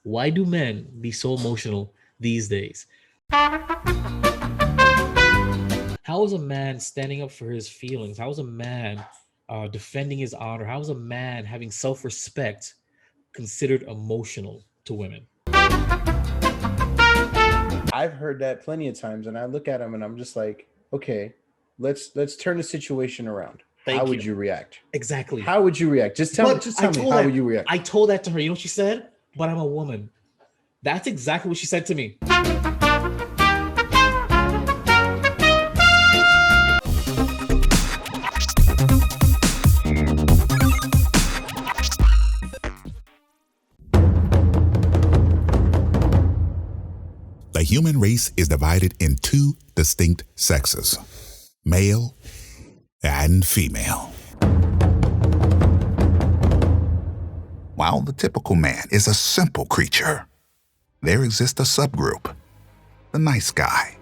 Why do men be so emotional these days? How is a man standing up for his feelings? How is a man defending his honor? How is a man having self respect considered emotional to women? I've heard that plenty of times, and I look at him and I'm just like, okay, let's turn the situation around. How Thank would you. you react? Exactly. How would you react? But Just tell me, how would you react? I told that to her. You know what she said? But I'm a woman. That's exactly what she said to me. The human race is divided in two distinct sexes, male and female. While the typical man is a simple creature, there exists a subgroup, the nice guy,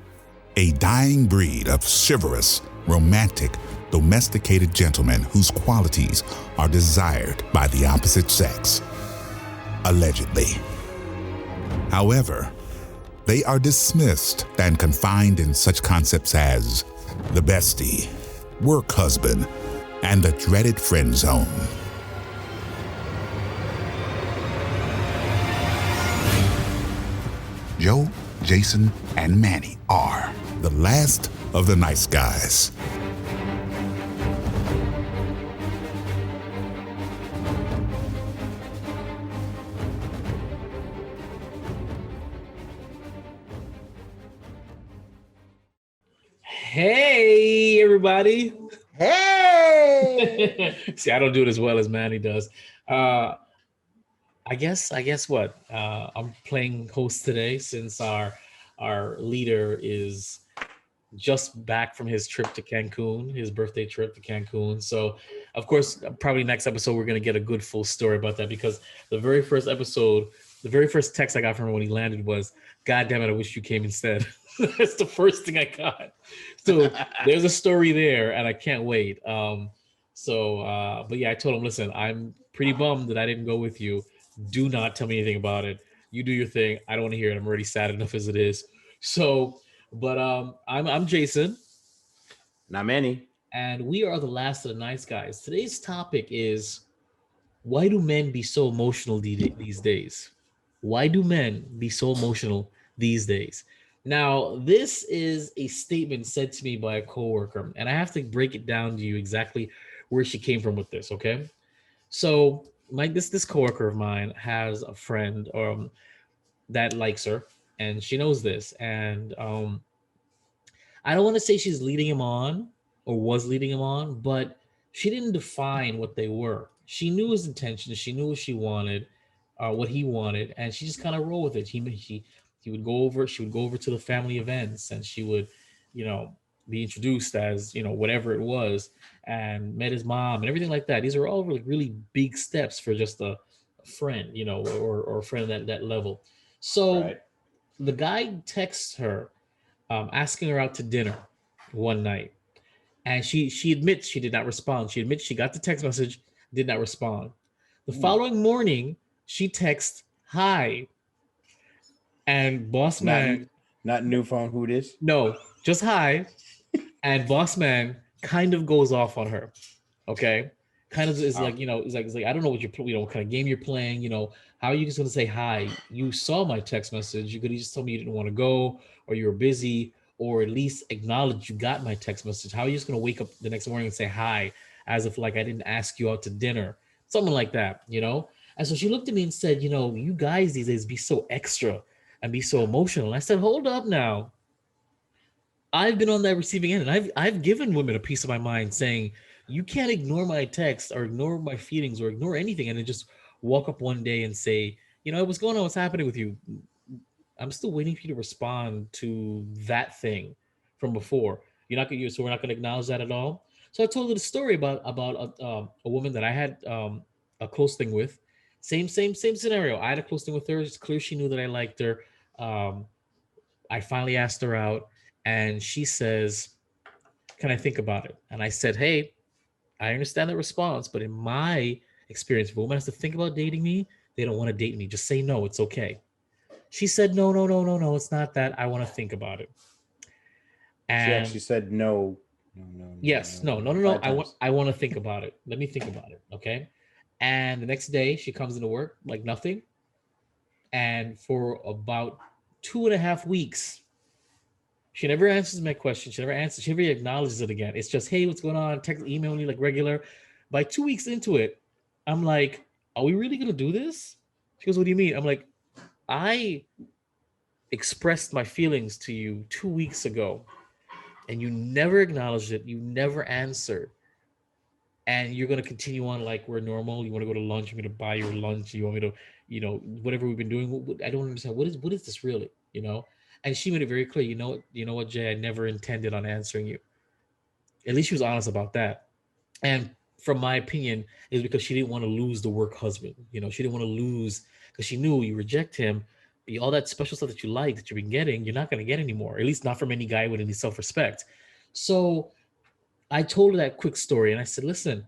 a dying breed of chivalrous, romantic, domesticated gentlemen whose qualities are desired by the opposite sex, allegedly. However, they are dismissed and confined in such concepts as the bestie, work husband, and the dreaded friend zone. Joe, Jason, and Manny are the last of the nice guys. Hey, everybody. Hey! See, I don't do it as well as Manny does. I guess what? I'm playing host today since our leader is just back from his trip to Cancun, his birthday trip to Cancun. So, of course, probably next episode we're gonna get a good full story about that because the very first episode, the very first text I got from him when he landed was, "God damn it, I wish you came instead." That's the first thing I got. So there's a story there, and I can't wait. But yeah, I told him, listen, I'm pretty bummed that I didn't go with you. Do not tell me anything about it. You do your thing. I don't want to hear it. I'm already sad enough as it is. So, but I'm Jason, Not many. and we are the last of the nice guys. Today's topic is why do men be so emotional these days? Why do men be so emotional these days? Now, this is a statement said to me by a coworker, and I have to break it down to you exactly where she came from with this. Okay, so this coworker of mine has a friend that likes her, and she knows this, and I don't want to say she's leading him on or was leading him on, but she didn't define what they were. She knew his intentions. She knew what she wanted, what he wanted, and she just kind of rolled with it. He would go over. She would go over to the family events, and she would, you know, be introduced as whatever it was, and met his mom and everything like that. These are all really big steps for just a friend, or a friend at that level. So Right. the guy texts her asking her out to dinner one night, and she admits she did not respond. She admits she got the text message, did not respond. The Ooh. following morning, she texts hi, and boss Not man, not new phone. Who it is? no, just hi, and boss man kind of goes off on her. Okay, kind of is Oh, like it's like I don't know what what kind of game you're playing. How are you just gonna say hi? You saw my text message. You could have just told me you didn't want to go, or you were busy, or at least acknowledge you got my text message. How are you just gonna wake up the next morning and say hi, as if like I didn't ask you out to dinner, something like that. And so she looked at me and said, you guys these days be so extra and be so emotional. And I said, hold up now. I've been on that receiving end, and I've given women a piece of my mind saying, you can't ignore my text or ignore my feelings or ignore anything, and then just walk up one day and say, what's going on? What's happening with you? I'm still waiting for you to respond to that thing from before. So we're not gonna acknowledge that at all. So I told her the story about a woman that I had a close thing with. Same scenario. I had a close thing with her. It's clear she knew that I liked her. Um, I finally asked her out, and she says, "Can I think about it?" And I said, "Hey, I understand the response, but in my experience, if a woman has to think about dating me, They don't want to date me. Just say no. It's okay. She said, no, no, no, no, no. It's not that. I want to think about it. She And actually said no, no, no, no, yes, no, no, no, no, no, no. 5 times. I want to think about it. Let me think about it. Okay. And the next day she comes into work like nothing. And for about 2.5 weeks, she never answers my question. She never answers. She never acknowledges it again. It's just, hey, what's going on? Text, email me like regular. By 2 weeks into it, I'm like, are we really gonna do this? She goes, what do you mean? I'm like, I expressed my feelings to you 2 weeks ago, and you never acknowledged it. You never answered, and you're gonna continue on like we're normal. You want to go to lunch? I'm gonna buy your lunch. You want me to, whatever we've been doing. I don't understand. What is this really? And she made it very clear. You know what, Jay? I never intended on answering you. At least she was honest about that. And from my opinion, is because she didn't want to lose the work husband. She didn't want to lose because she knew you reject him, all that special stuff that you like that you've been getting, you're not going to get anymore. At least not from any guy with any self-respect. So I told her that quick story, and I said, listen,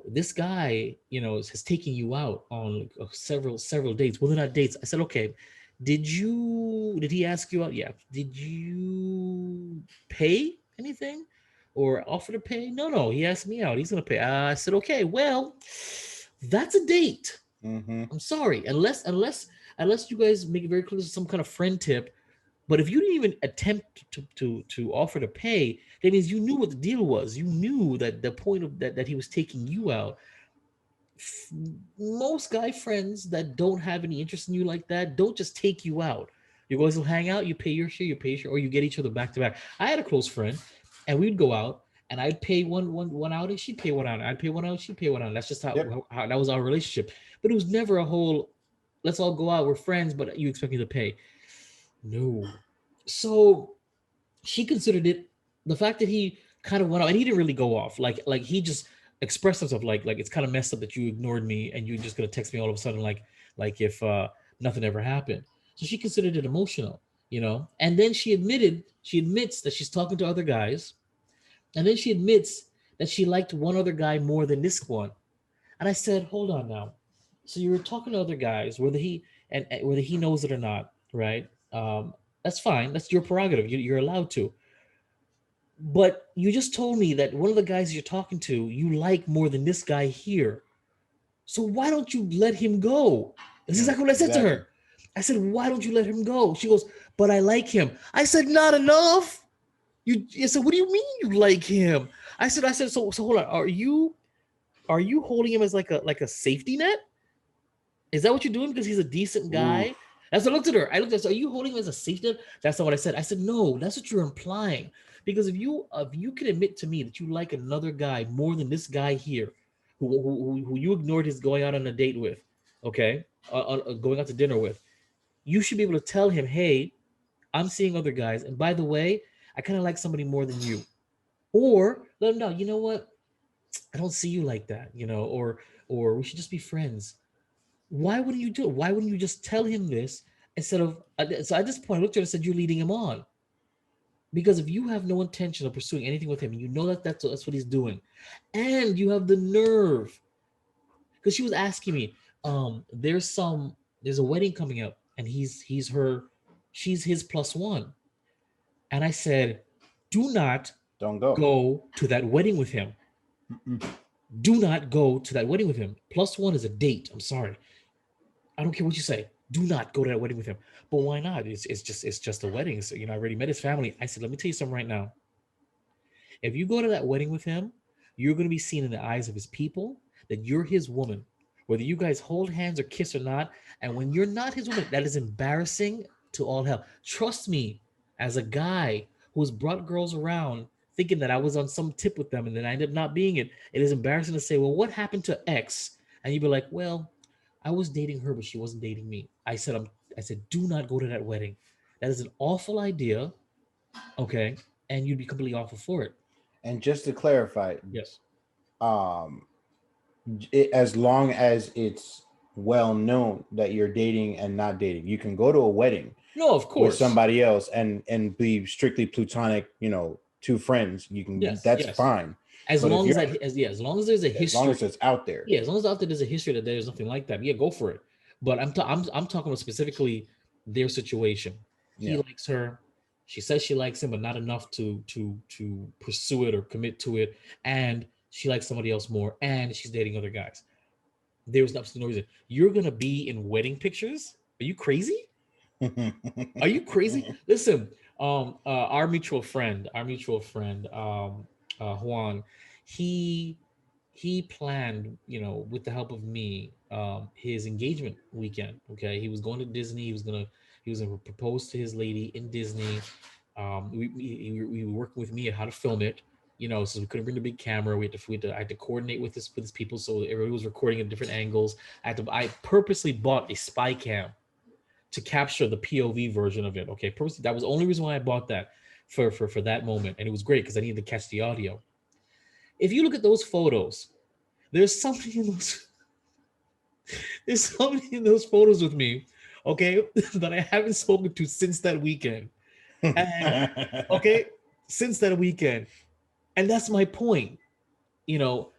this guy, has taken you out on like several dates. Well, they're not dates. I said, okay, did he ask you out? Yeah. Did you pay anything or offer to pay? No, he asked me out. He's going to pay. I said, okay, well, that's a date. Mm-hmm. I'm sorry. Unless you guys make it very clear, some kind of friend tip. But if you didn't even attempt to offer to pay, that means you knew what the deal was. You knew that the point of that he was taking you out. Most guy friends that don't have any interest in you like that don't just take you out. You guys will hang out, you pay your share, or you get each other back to back. I had a close friend, and we'd go out, and I'd pay one out, and she'd pay one out. I'd pay one out, she'd pay one out. That's just how that was our relationship. But it was never a whole, let's all go out, we're friends, but you expect me to pay. No. So she considered it, the fact that he kind of went out, and he didn't really go off. Like he just expressed himself like it's kind of messed up that you ignored me and you're just gonna text me all of a sudden like if nothing ever happened. So she considered it emotional. And then she admits that she's talking to other guys, and then she admits that she liked one other guy more than this one. And I said, hold on now. So you were talking to other guys, whether he knows it or not, right? That's fine. That's your prerogative. You're allowed to. But you just told me that one of the guys you're talking to, you like more than this guy here. So why don't you let him go? This is exactly what I said to her. I said, why don't you let him go? She goes, but I like him. I said, not enough. You said, what do you mean you like him? I said, so hold on. Are you holding him as like a safety net? Is that what you're doing because he's a decent guy? Ooh. That's what I looked at her. So are you holding him as a safety net? That's not what I said. I said, no, that's what you're implying. Because if you can admit to me that you like another guy more than this guy here, who you ignored his going out on a date with, okay, going out to dinner with, you should be able to tell him, hey, I'm seeing other guys, and by the way, I kind of like somebody more than you. Or let him know, you know what, I don't see you like that, or we should just be friends. Why wouldn't you do it? Why wouldn't you just tell him this instead of? So at this point, I looked at her and said, you're leading him on. Because if you have no intention of pursuing anything with him, and you know that that's what he's doing, and you have the nerve, because she was asking me, there's a wedding coming up, and she's his plus one, and I said, don't go to that wedding with him. Mm-mm. Do not go to that wedding with him. Plus one is a date. I'm sorry. I don't care what you say. Do not go to that wedding with him. But why not? It's just a wedding. So, I already met his family. I said, let me tell you something right now. If you go to that wedding with him, you're going to be seen in the eyes of his people that you're his woman, whether you guys hold hands or kiss or not. And when you're not his woman, that is embarrassing to all hell. Trust me, as a guy who's brought girls around thinking that I was on some tip with them and then I ended up not being it, it is embarrassing to say, well, what happened to X? And you'd be like, well, I was dating her, but she wasn't dating me. I said, do not go to that wedding. That is an awful idea. Okay. And you'd be completely awful for it. And just to clarify, yes. As long as it's well known that you're dating and not dating, you can go to a wedding. No, of course. With somebody else and be strictly platonic, two friends. You can, that's fine. As long as there's a history. As long as it's out there. Yeah, as long as out there there's a history that there's nothing like that. Yeah, go for it. But I'm talking about specifically their situation. He Yeah. likes her. She says she likes him, but not enough to pursue it or commit to it. And she likes somebody else more, and she's dating other guys. There was absolutely no reason. You're gonna be in wedding pictures? Are you crazy? Are you crazy? Listen, our mutual friend, Juan, he he planned, with the help of me, his engagement weekend. Okay, he was going to Disney. He was gonna propose to his lady in Disney. We were working with me on how to film it. So we couldn't bring the big camera. I had to coordinate with his people, so everybody was recording at different angles. I purposely bought a spy cam to capture the POV version of it. Okay, purposely, that was the only reason why I bought that for that moment, and it was great because I needed to catch the audio. If you look at those photos, there's something in those there's somebody in those photos with me, okay, that I haven't spoken to since that weekend. And okay, since that weekend. And that's my point. You know,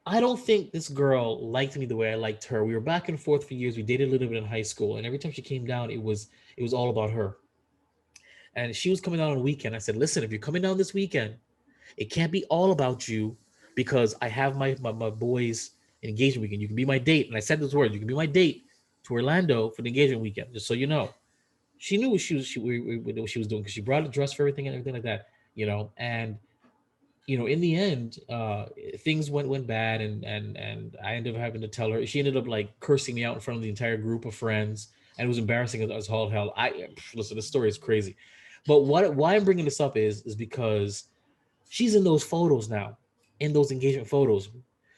I don't think this girl liked me the way I liked her. We were back and forth for years. We dated a little bit in high school, and every time she came down, it was all about her. And she was coming down on a weekend. I said, "Listen, if you're coming down this weekend, it can't be all about you because I have my boys' engagement weekend. You can be my date." And I said those words, "You can be my date to Orlando for the engagement weekend," just so you know. She knew what what she was doing because she brought a dress for everything and everything like that, and in the end, things went bad, and I ended up having to tell her. She ended up like cursing me out in front of the entire group of friends, and it was embarrassing as all hell. I listen, this story is crazy, but why I'm bringing this up is because she's in those photos now, in those engagement photos.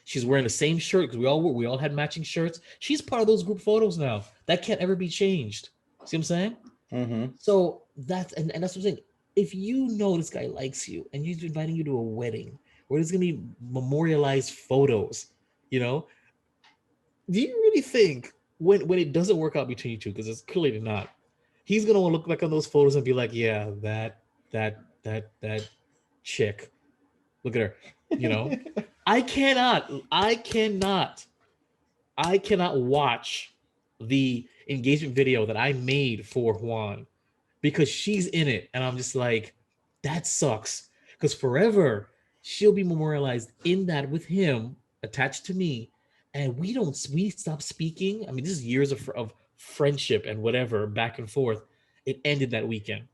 She's wearing the same shirt because we all had matching shirts. She's part of those group photos now. That can't ever be changed. See what I'm saying? Hmm. So and that's what I'm saying. If you know this guy likes you and he's inviting you to a wedding where there's gonna be memorialized photos, you know, do you really think when it doesn't work out between you two, because it's clearly not, he's gonna look back on those photos and be like, yeah, that chick, look at her, you know? I cannot, I cannot, I cannot watch the engagement video that I made for Juan because she's in it. And I'm just like, that sucks. Because forever she'll be memorialized in that with him attached to me. And we stop speaking. I mean, this is years of friendship and whatever back and forth. It ended that weekend.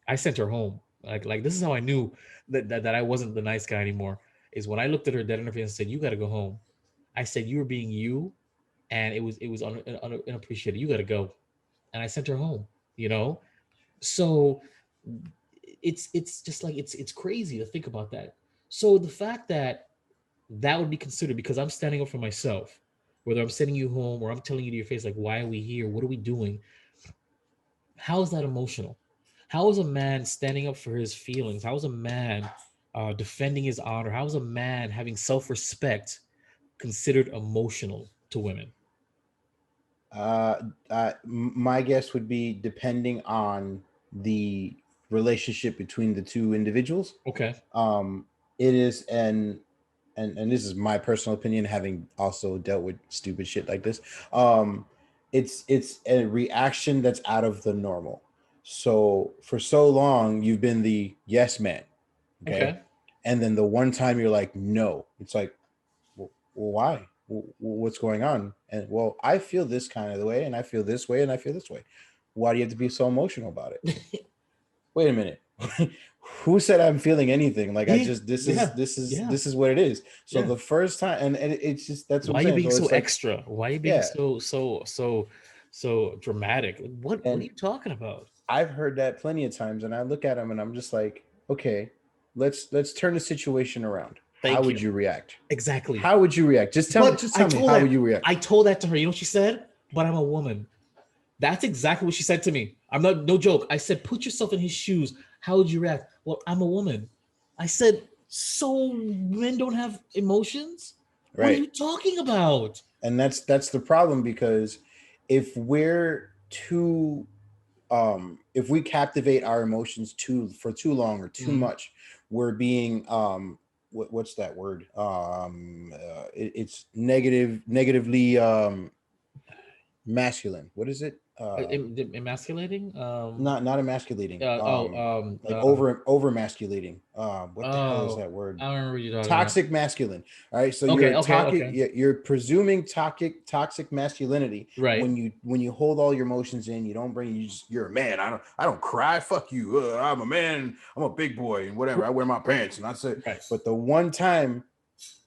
I sent her home. Like this is how I knew that I wasn't the nice guy anymore. Is when I looked at her dead in her face and said, "You got to go home." I said, "You were being you, and it was inappreciated. You got to go." And I sent her home. You know, so it's just like it's crazy to think about that. So the fact that that would be considered because I'm standing up for myself, whether I'm sending you home or I'm telling you to your face, like, why are we here? What are we doing? How is that emotional? How is a man standing up for his feelings? How is a man defending his honor? How is a man having self-respect considered emotional to women? Uh, my guess would be depending on the relationship between the two individuals. Okay. It is and this is my personal opinion, having also dealt with stupid shit like this. Um, it's a reaction that's out of the normal. So for so long, you've been the yes man, okay, Okay. and then the one time you're like no, it's like, well, why? What's going on? And well, I feel this kind of the way, and I feel this way, and I feel this way. Why do you have to be so emotional about it? Wait a minute. Who said I'm feeling anything? Like I Yeah. just this is Yeah. this is Yeah. this is what it is. So Yeah. the first time, and it's just that's what Why I'm are you saying. being So so it's like, extra? Why are you being yeah, so dramatic? What are and you talking about? I've heard that plenty of times, and I look at them and I'm just like, okay, let's turn the situation around. How Thank would you. you react? Exactly. How would you react? But Just I tell me, told how would that you react? I told that to her. You know what she said? But I'm a woman. That's exactly what she said to me. I'm not no joke. I said, put yourself in his shoes. How would you react? Well, I'm a woman. I said, so men don't have emotions? What are Right. you talking about? And that's the problem, because if we're too if we captivate our emotions too for too long or too Mhm. much, we're being what's that word, it's negatively masculine. What is it? Emasculating. Not emasculating. Like uh, over masculating. What the hell is oh, that word? I don't remember what you're talking about. Toxic masculine. All right, so Okay, you're okay, talking. okay. You're presuming toxic masculinity Right. when you hold all your emotions in. You don't bring. You're a man. I don't cry. Fuck you. I'm a man. I'm a big boy and whatever. I wear my pants and that's it. Right. But the one time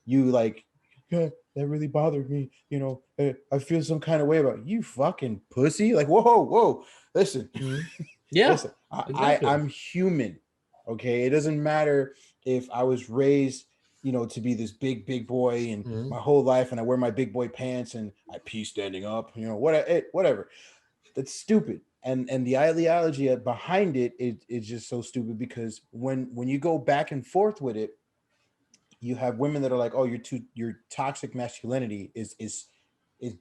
you like, yeah, that really bothered me. You know, I feel some kind of way about you, fucking pussy. Like, whoa, listen, Mhm. Yeah, listen. exactly. I'm human. Okay, it doesn't matter if I was raised, to be this big boy and Mhm. my whole life, and I wear my big boy pants and I pee standing up. Whatever. That's stupid. And the ideology behind it's just so stupid because when you go back and forth with it, you have women that are like, oh, your toxic masculinity is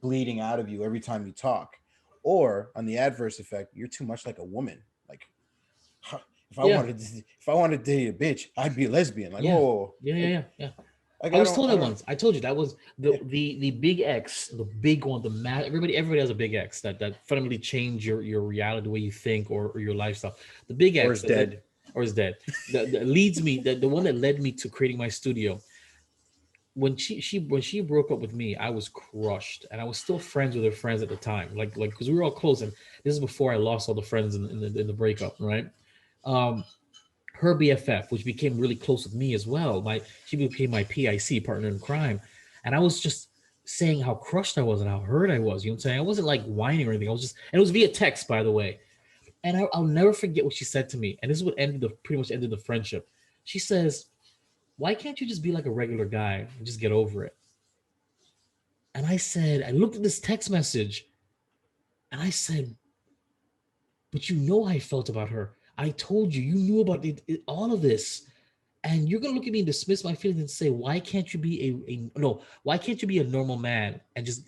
bleeding out of you every time you talk. Or on the adverse effect, you're too much like a woman. Like, Yeah, if I wanted to date a bitch, I'd be a lesbian. Like, yeah, oh, yeah, yeah, yeah, yeah. like I was told I that don't. once. I told you that was Yeah. the big X, the big one, the mad. Everybody has a big X that fundamentally change your reality, the way you think, or your lifestyle. The big Or X is dead. or is dead. That leads me. The one that led me to creating my studio. When she broke up with me, I was crushed, and I was still friends with her friends at the time, like because we were all close, and this is before I lost all the friends in the breakup, right? Um, her BFF, which became really close with me as well. She became my PIC, partner in crime, and I was just saying how crushed I was and how hurt I was. You know what I'm saying? I wasn't like whining or anything. I was just, and it was via text, by the way. And I'll never forget what she said to me. And this is what pretty much ended the friendship. She says, "Why can't you just be like a regular guy and just get over it?" And I looked at this text message, and I said, "But you know how I felt about her. I told you, you knew about all of this." And you're gonna look at me and dismiss my feelings and say, why can't you be a no, why can't you be a normal man and just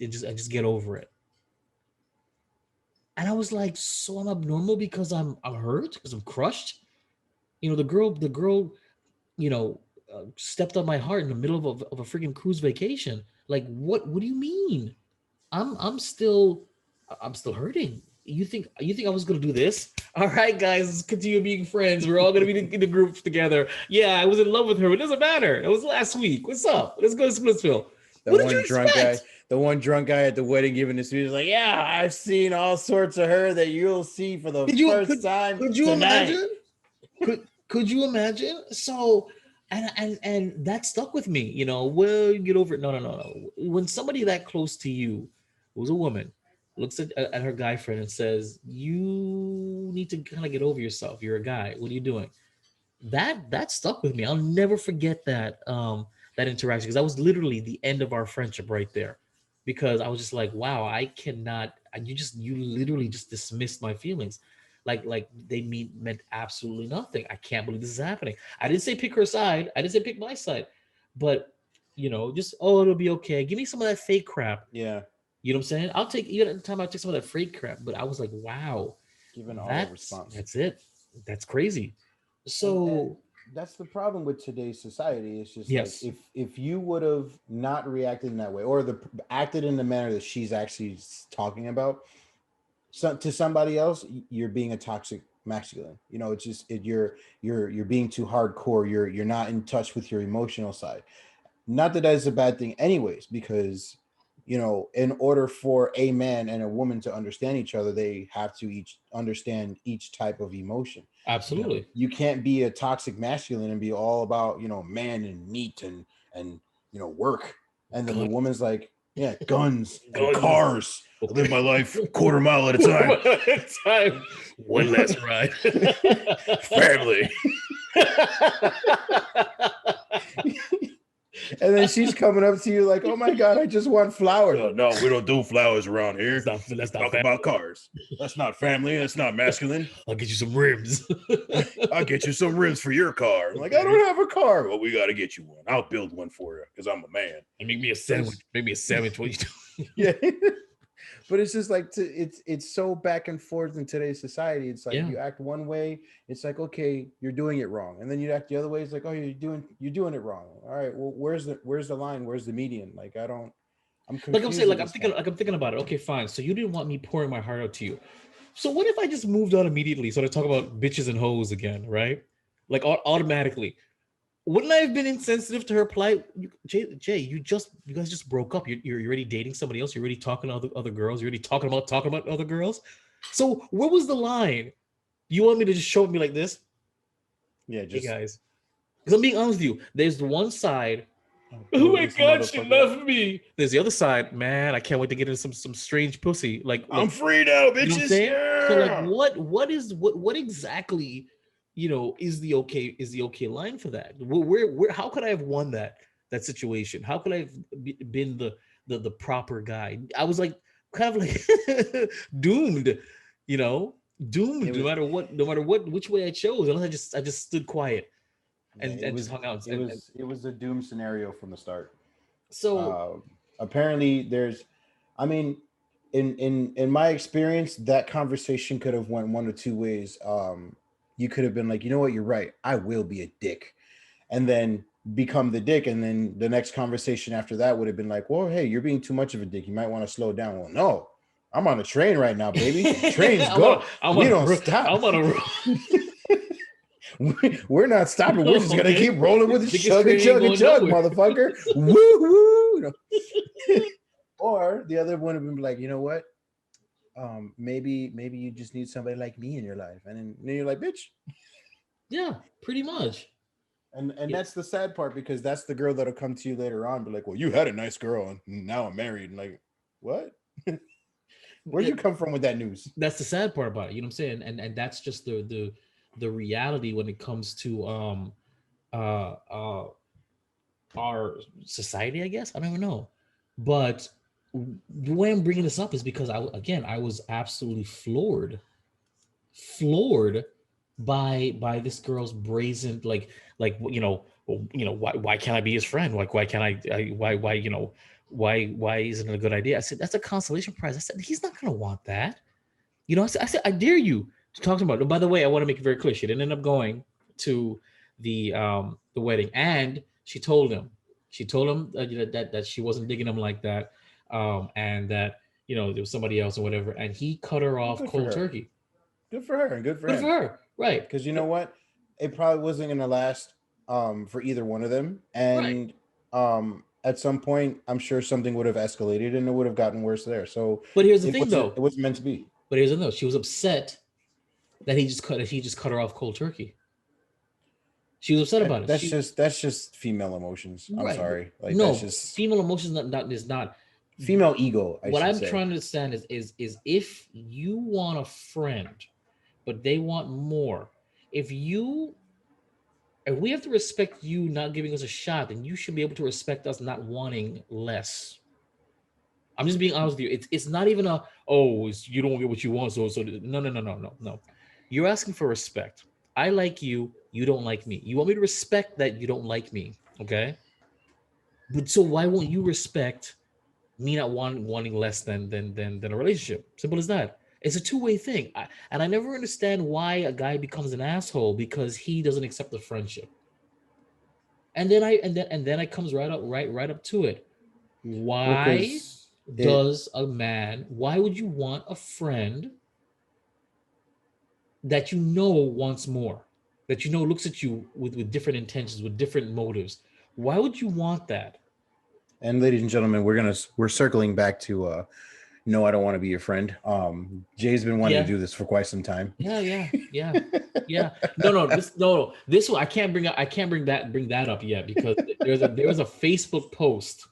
get over it? And I was like, so I'm abnormal because I'm hurt, because I'm crushed. The girl, you know, stepped on my heart in the middle of a freaking cruise vacation. Like, what do you mean? I'm still hurting. You think I was gonna do this? All right, guys, let's continue being friends. We're all gonna be in the group together. Yeah, I was in love with her. It doesn't matter. It was last week. What's up? Let's go to Splitsville. The What did you one drunk guy, expect? the one drunk guy at the wedding giving the speech is like, yeah, I've seen all sorts of her that you'll see for the Could you first could time could you tonight. imagine? Could you imagine? So and that stuck with me. Well, you get over it. No, no, no, no. When somebody that close to you, who's a woman, looks at her guy friend and says, "You need to kind of get over yourself. You're a guy. What are you doing?" That stuck with me. I'll never forget that interaction, because that was literally the end of our friendship right there. Because I was just like, wow, I cannot. You literally just dismissed my feelings, like they meant absolutely nothing. I can't believe this is happening. I didn't say pick her side. I didn't say pick my side, but just, oh, it'll be okay. Give me some of that fake crap. Yeah, You know what I'm saying? I'll take, even at the time, I'll take some of that fake crap. But I was like, wow, given all that that's response. that's it. That's crazy. And So that's the problem with today's society. It's just like yes, if you would have not reacted in that way or acted in the manner that she's actually talking about, to somebody else, you're being a toxic masculine. It's just you're being too hardcore. You're not in touch with your emotional side. Not that that's a bad thing, anyways, because in order for a man and a woman to understand each other, they have to each understand each type of emotion. absolutely. You can't be a toxic masculine and be all about man and meat and work, and then the God, woman's like, yeah, guns and guns. cars. I live my life quarter mile at a time. Time. One last ride. Family. And then she's coming up to you like, oh my God, I just want flowers. Oh, no, we don't do flowers around here. That's not Talk about cars. That's not family. That's not masculine. I'll get you some rims. I'll get you some rims for your car. I'm like, I don't have a car. Well, we got to get you one. I'll build one for you because I'm a man. And make me a sandwich. Make me a sandwich. What you doing? Yeah. But it's just like it's so back and forth in today's society. It's like you act one way, it's like, okay, you're doing it wrong, and then you act the other way. It's like, oh, you're doing it wrong. All right, well, where's the line? Where's the median? Like, I don't Like I'm saying, with this guy. I'm thinking about it. Okay, fine. So you didn't want me pouring my heart out to you. So what if I just moved on immediately? So to talk about bitches and hoes again, right? Like automatically. Wouldn't I have been insensitive to her plight? Jay, you guys just broke up. You're already dating somebody else. You're already talking to other girls. You're already talking about other girls. So where was the line? You want me to just show me like this? Yeah, Hey just guys, because I'm being honest with you. There's the one side. Oh my this god, she motherfucker. left me. There's the other side, man. I can't wait to get into some strange pussy. I'm free now, bitches. You know what I'm saying? Yeah. So like, what exactly, is the okay line for that? Where how could I have won that situation? How could I have been the proper guy? I was like kind of like doomed, you know, doomed was- no matter what which way I chose, unless I just stood quiet and it was just hung out. it was a doom scenario from the start. So Apparently there's, I mean, in my experience, that conversation could have went one or two ways. You could have been like, you know what, you're right, I will be a dick, and then become the dick, and then the next conversation after that would have been like, well, hey, you're being too much of a dick, you might want to slow down. Well, no, I'm on a train right now, baby. Trains go. We don't stop. I'm on a roll. We're not stopping. We're just gonna keep rolling with the Biggest chug and train chug and going chug, nowhere. motherfucker. Woo woo. Or the other one would be like, you know what? Maybe you just need somebody like me in your life, and then you're like, bitch. Yeah, pretty much. And that's the sad part, because that's the girl that'll come to you later on, be like, well, you had a nice girl, and now I'm married. And like, what? Where'd you come from with that news? That's the sad part about it. You know what I'm saying? And that's just the reality when it comes to uh our society, I guess. I don't even know. But the way I'm bringing this up is because I was absolutely floored by this girl's brazen why can't I be his friend? Like why can't why why isn't it a good idea? I said that's a consolation prize. I said he's not gonna want that. I said I dare you to talk to him about it. By the way, I want to make it very clear. She didn't end up going to the wedding, and she told him that she wasn't digging him like that, and that there was somebody else or whatever, and he cut her off cold turkey. Good for her and good for Good him. for her, right? Because you know what, it probably wasn't going to last for either one of them, and at some point, I'm sure something would have escalated and it would have gotten worse there. So, but here's the thing, though, it wasn't meant to be. But here's the thing, though, she was upset that he just cut her off cold turkey. She was upset about it. That's just female emotions. I'm sorry. Like, no, that's just female emotions. Is not female ego. What I'm trying to understand is if you want a friend, but they want more. If we have to respect you not giving us a shot, then you should be able to respect us not wanting less. I'm just being honest with you. It's not even you don't get what you want. So no. You're asking for respect. I like you. You don't like me. You want me to respect that you don't like me, okay? But so why won't you respect me not wanting less than a relationship? Simple as that. It's a two-way thing. I never understand why a guy becomes an asshole because he doesn't accept the friendship. And then I comes right up to it. Why why would you want a friend that wants more, that looks at you with different intentions, with different motives? Why would you want that? And ladies and gentlemen, we're circling back to no, I don't want to be your friend. Jay's been wanting to do this for quite some time. Yeah. No. This one I can't bring that up yet because there was a Facebook post,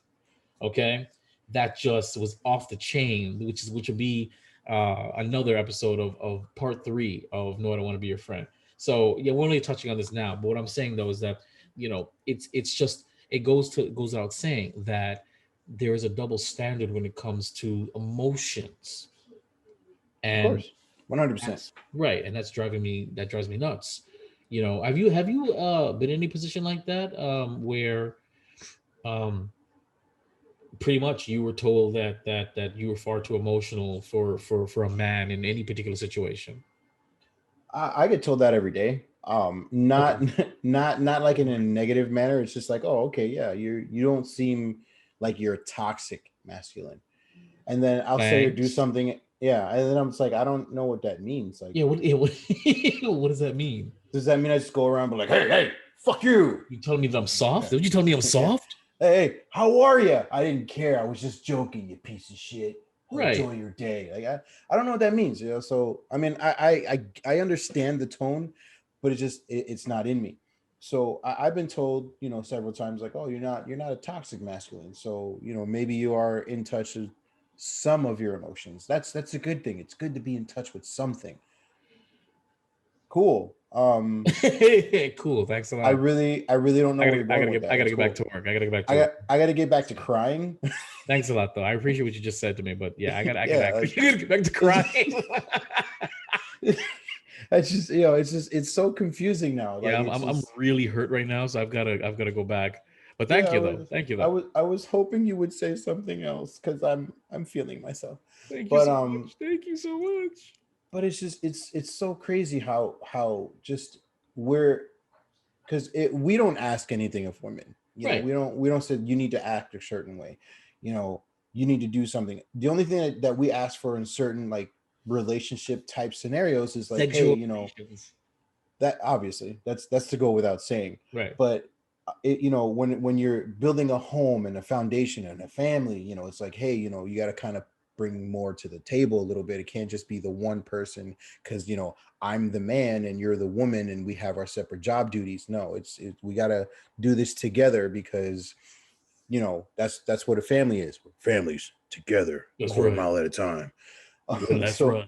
okay, that just was off the chain, which will be another episode of part 3 of No, I Don't Want to Be Your Friend. So yeah, we're only touching on this now, but what I'm saying though is that it's just it goes without saying that there is a double standard when it comes to emotions. And of course, 100%. Right, and that drives me nuts. Have you been in any position like that where pretty much you were told that you were far too emotional for a man in any particular situation? I get told that every day. Not like in a negative manner. It's just like, oh, okay, yeah, you don't seem like you're toxic masculine. And then I'll say or do Thanks. something. Yeah. And then I'm just like, I don't know what that means. Like, Yeah, what does that mean? does that mean I just go around and be like, hey, fuck you? You telling me that I'm soft? Did you tell me I'm Yeah. soft? Hey, how are you? I didn't care. I was just joking, you piece of shit. Right. Enjoy your day. Like I don't know what that means. You know. So I mean, I understand the tone, but it's not in me. So I've been told, several times, like, oh, you're not a toxic masculine. So maybe you are in touch with some of your emotions. That's a good thing. It's good to be in touch with something. Cool. Cool. Thanks a I lot. really don't know where you're going with that. I gotta That's get back cool. to work. I gotta get back to work. I got to get back to crying. Thanks a lot, though. I appreciate what you just said to me, but yeah, I gotta Like, get back to crying. that's just it's so confusing now. Yeah, Like I'm really hurt right now, so I've gotta go back. But thank yeah. you though. Thank you though. I was hoping you would say something else because I'm feeling myself. Thank you But so much. Thank you so much. but it's just it's so crazy how just we're because we don't ask anything of women. Right. We don't say you need to act a certain way. You need to do something. The only thing that we ask for in certain like relationship type scenarios is like, Sexual hey, relations. that obviously that's to go without saying. Right. But when you're building a home and a foundation and a family, it's like, hey, you got to kind of bring more to the table a little bit. It can't just be the one person because I'm the man and you're the woman and we have our separate job duties. No, we got to do this together because that's what a family is. Families together, That's a quarter right. mile at a time. That's right.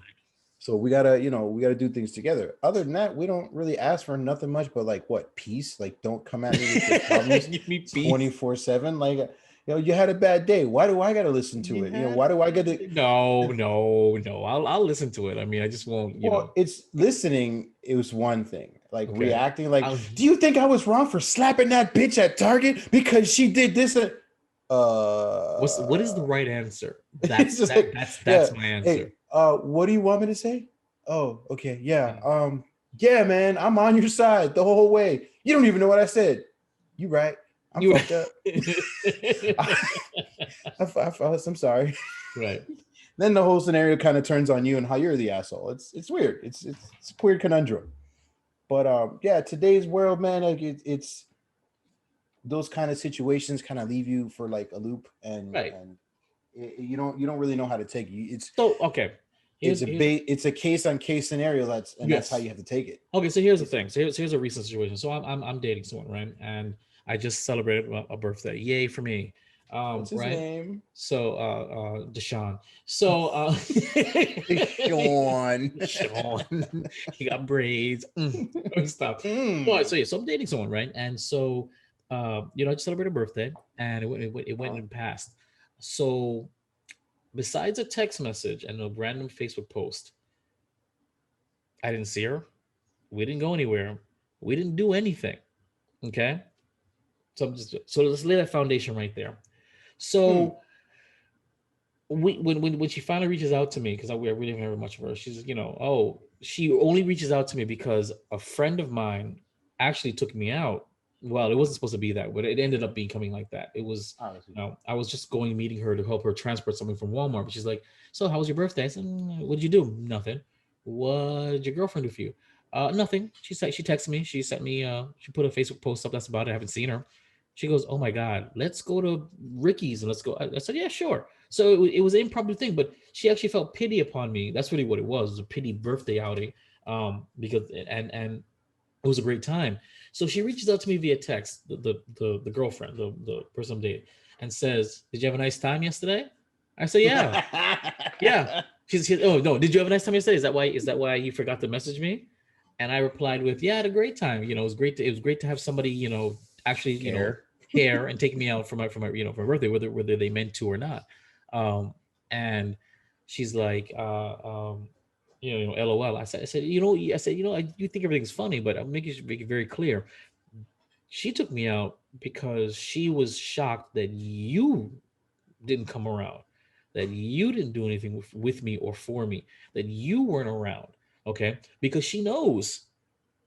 So we gotta do things together. Other than that, we don't really ask for nothing much, but like what peace? Like don't come at me with your problems Give me peace. 24/7. Like you had a bad day. Why do I gotta listen to it? Why do I get to? No. I'll listen to it. I mean, I just won't. It's listening. It was one thing. Like Okay. reacting. Like, do you think I was wrong for slapping that bitch at Target because she did this? What is the right answer? That's my answer. Hey, what do you want me to say? Oh, okay, yeah. Yeah, man, I'm on your side the whole way. You don't even know what I said. You right. I'm fucked up. I'm sorry. Right. Then the whole scenario kind of turns on you and how you're the asshole. It's weird. It's a weird conundrum. But yeah, today's world, man, like it's those kind of situations kind of leave you for like a loop and right. and you don't really know how to take it. It's so okay. It's a case on case scenario. That's how you have to take it. Okay, so here's the thing. So here's a recent situation. So I'm dating someone, right? And I just celebrated a birthday. Yay for me. What's his name? So Deshaun. So Sean. He got braids. Stop. Well, so I'm dating someone, right? And so I just celebrated a birthday and it went and passed. So besides a text message and a random Facebook post, I didn't see her. We didn't go anywhere. We didn't do anything. Okay. So let's lay that foundation right there. So when she finally reaches out to me, because we really haven't heard much of her, she's she only reaches out to me because a friend of mine actually took me out. Well, it wasn't supposed to be that, but it ended up becoming like that. It was, I was just meeting her to help her transport something from Walmart. But she's like, "So, how was your birthday?" I said, "What'd you do?" "Nothing." "What did your girlfriend do for you?" Nothing. She texted me. She sent me. She put a Facebook post up. That's about it. I haven't seen her. She goes, "Oh my God, let's go to Ricky's and let's go." I said, "Yeah, sure." So it was an impromptu thing, but she actually felt pity upon me. That's really what it was. It was a pity birthday outing. Because and it was a great time. So she reaches out to me via text, the girlfriend, the person I'm dating, and says, "Did you have a nice time yesterday?" I say, "Yeah." Yeah. She's "Oh no, did you have a nice time yesterday? Is that why you forgot to message me?" And I replied with, "Yeah, I had a great time. It was great to have somebody, actually, care and take me out for my for my birthday, whether they meant to or not." And she's like, LOL. I said, you think everything's funny, but I'm make it very clear. She took me out because she was shocked that you didn't come around, that you didn't do anything with me or for me, that you weren't around. Okay. Because she knows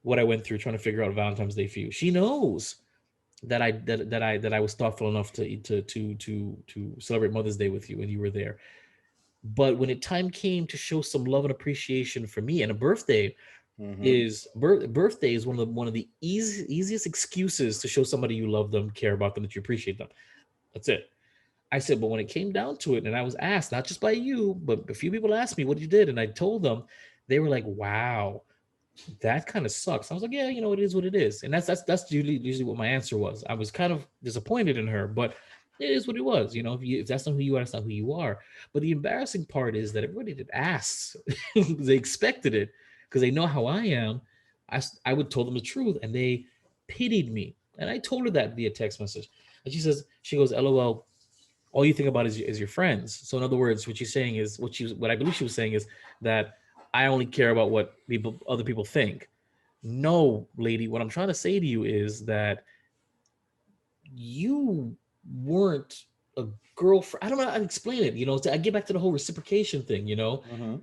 what I went through trying to figure out Valentine's Day for you. She knows that I was thoughtful enough to celebrate Mother's Day with you, and you were there. But when it time came to show some love and appreciation for me, and a birthday Mm-hmm. is birthday is one of the easiest excuses to show somebody you love them, care about them, that you appreciate them. That's it. I said, but when it came down to it, and I was asked, not just by you, but a few people asked me what you did, and I told them, they were like, "Wow, that kind of sucks." I was like, "Yeah, it is what it is," and that's usually what my answer was. I was kind of disappointed in her, but it is what it was. If that's not who you are, that's not who you are. But the embarrassing part is that everybody that asks, they expected it because they know how I am. I would tell them the truth, and they pitied me, and I told her that via text message, and she goes, "LOL, all you think about is your friends." So in other words, what she's saying is what I believe she was saying is that I only care about what other people think. No, lady, what I'm trying to say to you is that you weren't a girlfriend. I don't know how to explain it. I get back to the whole reciprocation thing. Mm-hmm.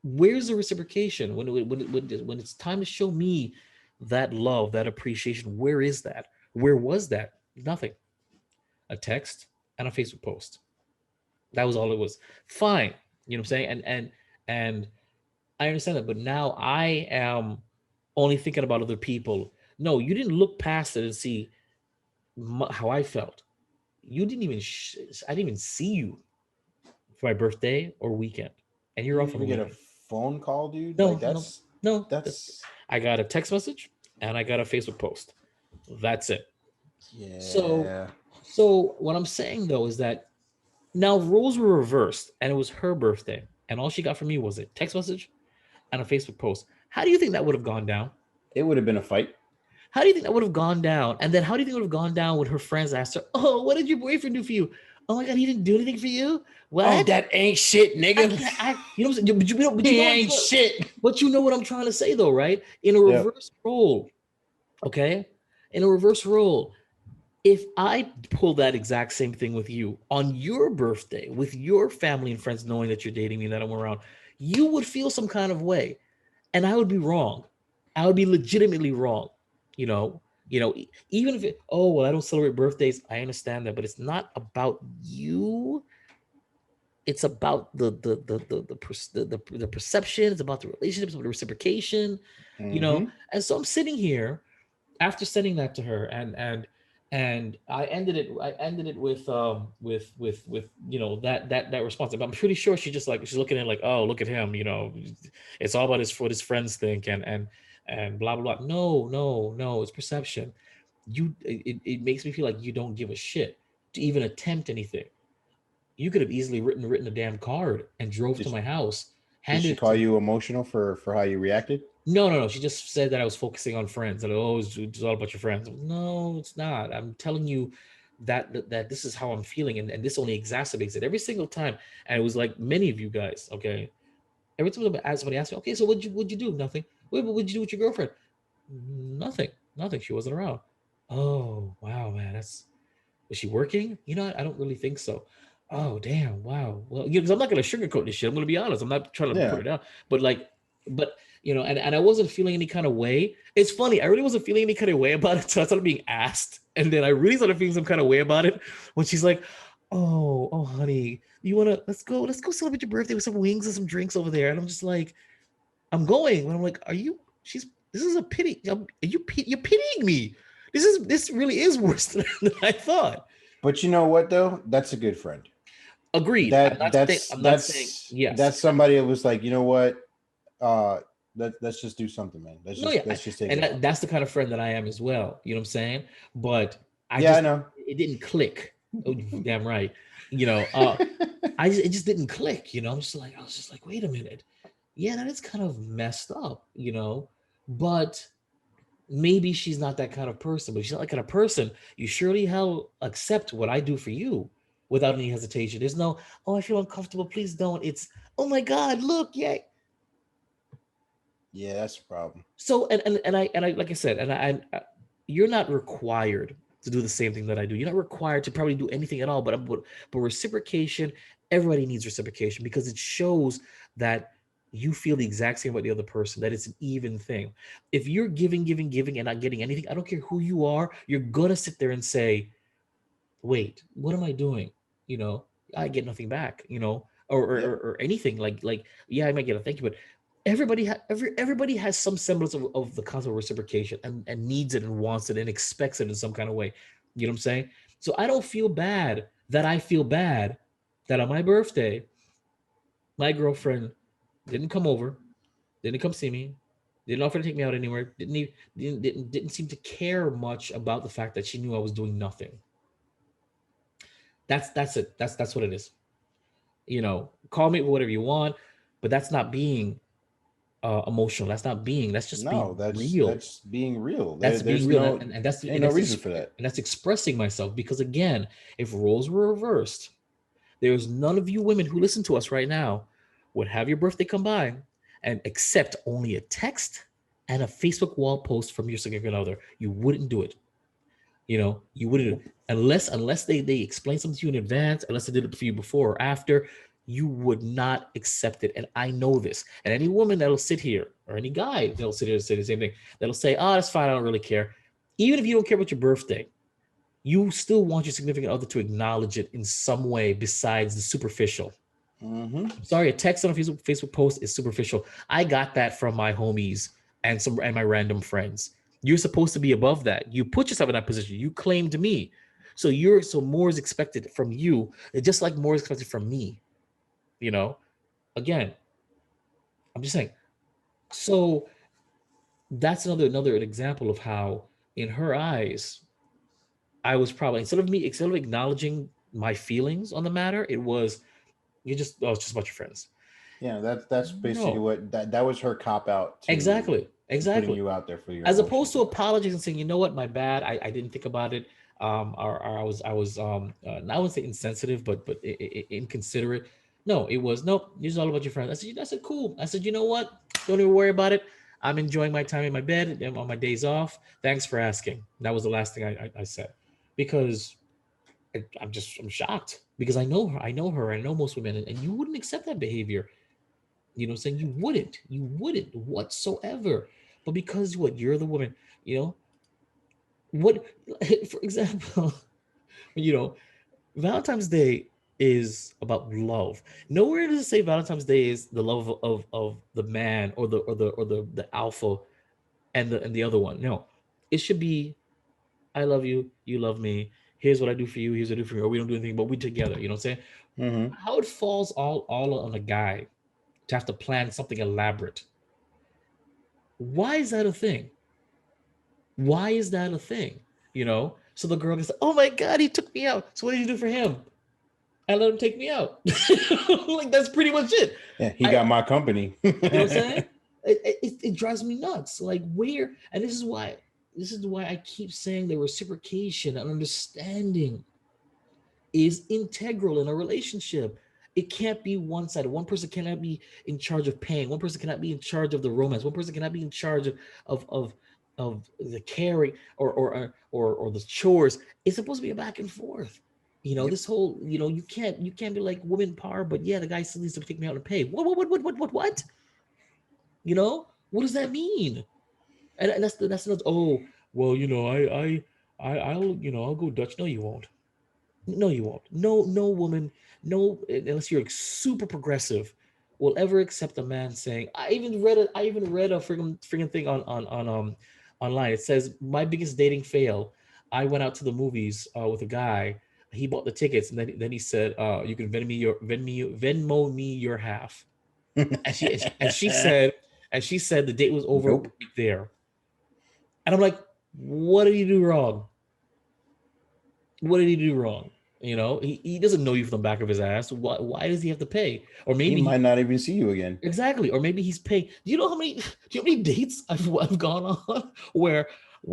Where's the reciprocation when it's time to show me that love, that appreciation? Where is that? Where was that? Nothing. A text and a Facebook post. That was all it was. Fine. You know what I'm saying? And I understand that, but now I am only thinking about other people. No, you didn't look past it and see how I felt. You didn't even I didn't even see you for my birthday or weekend. And You you're off didn't on the even get a weekend. phone call, dude. No, Like no, that's no. that's I got a text message and I got a Facebook post. That's it. So yeah. so what I'm saying though is that now roles were reversed and it was her birthday. And all she got from me was a text message and a Facebook post. How do you think that would have gone down? It would have been a fight. How do you think that would have gone down? And then how do you think it would have gone down when her friends asked her, "Oh, what did your boyfriend do for you? Oh my God, he didn't do anything for you? Oh, What? that ain't shit, I nigga. can't, but you He know what ain't shit. what I'm trying to say though, right? In a Yep. reverse role, okay? In a reverse role, if I pull that exact same thing with you on your birthday, with your family and friends knowing that you're dating me and that I'm around, you would feel some kind of way. And I would be wrong. I would be legitimately wrong. You know, even if oh well, I don't celebrate birthdays. I understand that, but it's not about you. It's about the perception. It's about the relationships, about the reciprocation. Mm-hmm. And so I'm sitting here after sending that to her, and I ended it with that response. But I'm pretty sure she's looking at it like, oh, look at him, it's all about what his friends think, and blah blah blah. No, no, no, it's perception. It makes me feel like you don't give a shit to even attempt anything. You could have easily written a damn card and drove Did to she, my house, did handed she it to call me. you emotional for how you reacted? No, no, no. She just said that I was focusing on friends. That oh, it's all about your friends. No, it's not. I'm telling you that this is how I'm feeling, and this only exacerbates it every single time. And it was like many of you guys. Okay, every time somebody asked me, okay, so what'd you do? Nothing. What'd you do with your girlfriend? Nothing. Nothing. She wasn't around. Oh wow, man, was she working? I don't really think so. Oh damn, wow. Well, because I'm not gonna sugarcoat this shit. I'm gonna be honest. I'm not trying to put Yeah. it out, but but and I wasn't feeling any kind of way. It's funny. I really wasn't feeling any kind of way about it. So I started being asked, and then I really started feeling some kind of way about it when she's like, "Oh, honey, you wanna let's go celebrate your birthday with some wings and some drinks over there." And I'm just like, I'm going, and I'm like, "Are you?" This is a pity. You're pitying me. This really is worse than I thought. But you know what though? That's a good friend. Agreed. That that's I'm not saying that's yes. that's somebody that was like, you know what? Let's just do something, man. Let's No, just yeah, let's just take and it out. that's the kind of friend that I am as well. You know what I'm saying? But Yeah, I know. it didn't click. Oh, damn right. You know, it just didn't click. I was just like, wait a minute. Yeah, that is kind of messed up. But maybe she's not that kind of person. But if she's not that kind of person, you surely hell accept what I do for you without any hesitation. There's no, oh, I feel uncomfortable. Please don't. It's, oh my God, look, yeah. Yeah, that's a problem. So and I like I said, you're not required to do the same thing that I do. You're not required to probably do anything at all. But reciprocation, everybody needs reciprocation because it shows that you feel the exact same about the other person, that it's an even thing. If you're giving and not getting anything, I don't care who you are, you're gonna sit there and say, wait, what am I doing? You know, I get nothing back, you know, Yep. or anything like, yeah, I might get a thank you, but everybody has some semblance of the concept of reciprocation, and needs it and wants it and expects it in some kind of way. You know what I'm saying? So I don't feel bad that I feel bad that on my birthday, my girlfriend didn't come over, didn't come see me, didn't offer to take me out anywhere, didn't seem to care much about the fact that she knew I was doing nothing. That's it. That's what it is. You know, call me whatever you want, but that's not being emotional. That's not being. That's just being No, that's real. that's being real. That's being There's real, no and that's ain't no reason for that. and that's expressing myself. Because again, if roles were reversed, there's none of you women who listen to us right now would have your birthday come by and accept only a text and a Facebook wall post from your significant other. You wouldn't do it. You know, you wouldn't, unless they explain something to you in advance, unless they did it for you before or after, you would not accept it. And I know this. And any woman that'll sit here, or any guy that'll sit here and say the same thing, that'll say, oh, that's fine, I don't really care. Even if you don't care about your birthday, you still want your significant other to acknowledge it in some way besides the superficial. Mm-hmm. I'm sorry, a text on a Facebook post is superficial. I got that from my homies and my random friends. You're supposed to be above that. You put yourself in that position. You claimed me. So more is expected from you, just like more is expected from me. You know, again, I'm just saying. So that's another example of how, in her eyes, I was probably, instead of acknowledging my feelings on the matter, it was, it's just about your friends. Yeah, that's basically No, what that was her cop out exactly, to putting exactly. you out there for your As opposed emotions. to apologizing and saying, you know what, my bad, I didn't think about it, or I was I wouldn't say insensitive, but inconsiderate. No, it was, nope, it's all about your friends. I said cool. I said, you know what, don't even worry about it. I'm enjoying my time in my bed and on my days off. Thanks for asking. That was the last thing I said, because I'm shocked, because I know most women, and you wouldn't accept that behavior. You know what I'm saying? You wouldn't whatsoever. But because what, you're the woman, you know, what, for example, you know, Valentine's Day is about love. Nowhere does it say Valentine's Day is the love of the man, or the alpha, and the other one. No. It should be, I love you, you love me. Here's what I do for you, here's what I do for you, or we don't do anything, but we together. You know what I'm saying? Mm-hmm. How it falls all on a guy to have to plan something elaborate. Why is that a thing? Why is that a thing? You know? So the girl gets, oh my God, he took me out. So what did you do for him? I let him take me out. Like, that's pretty much it. Yeah, he I, got my company. you know what I'm saying? It drives me nuts. Like, where, and this is why I keep saying that reciprocation and understanding is integral in a relationship. It can't be one sided. One person cannot be in charge of paying. One person cannot be in charge of the romance. One person cannot be in charge of of, of the caring, or the chores. It's supposed to be a back and forth. You know, Yep. this whole, you can't be like woman power, but yeah, the guy still needs to take me out and pay. What? You know, what does that mean? And that's not, oh, well, I'll go Dutch. No, you won't. No, you won't. No woman, no, unless you're super progressive, will ever accept a man saying. I even read a friggin' thing on online. It says, my biggest dating fail. I went out to the movies with a guy. He bought the tickets, and then he said, "You can Venmo me your half." And she said the date was over Nope. right there. And I'm like, what did he do wrong? What did he do wrong? You know, he doesn't know you from the back of his ass. Why does he have to pay? Or He maybe might not even see you again. exactly. Or maybe he's paying. Do you know how many? Do you know how many dates I've gone on where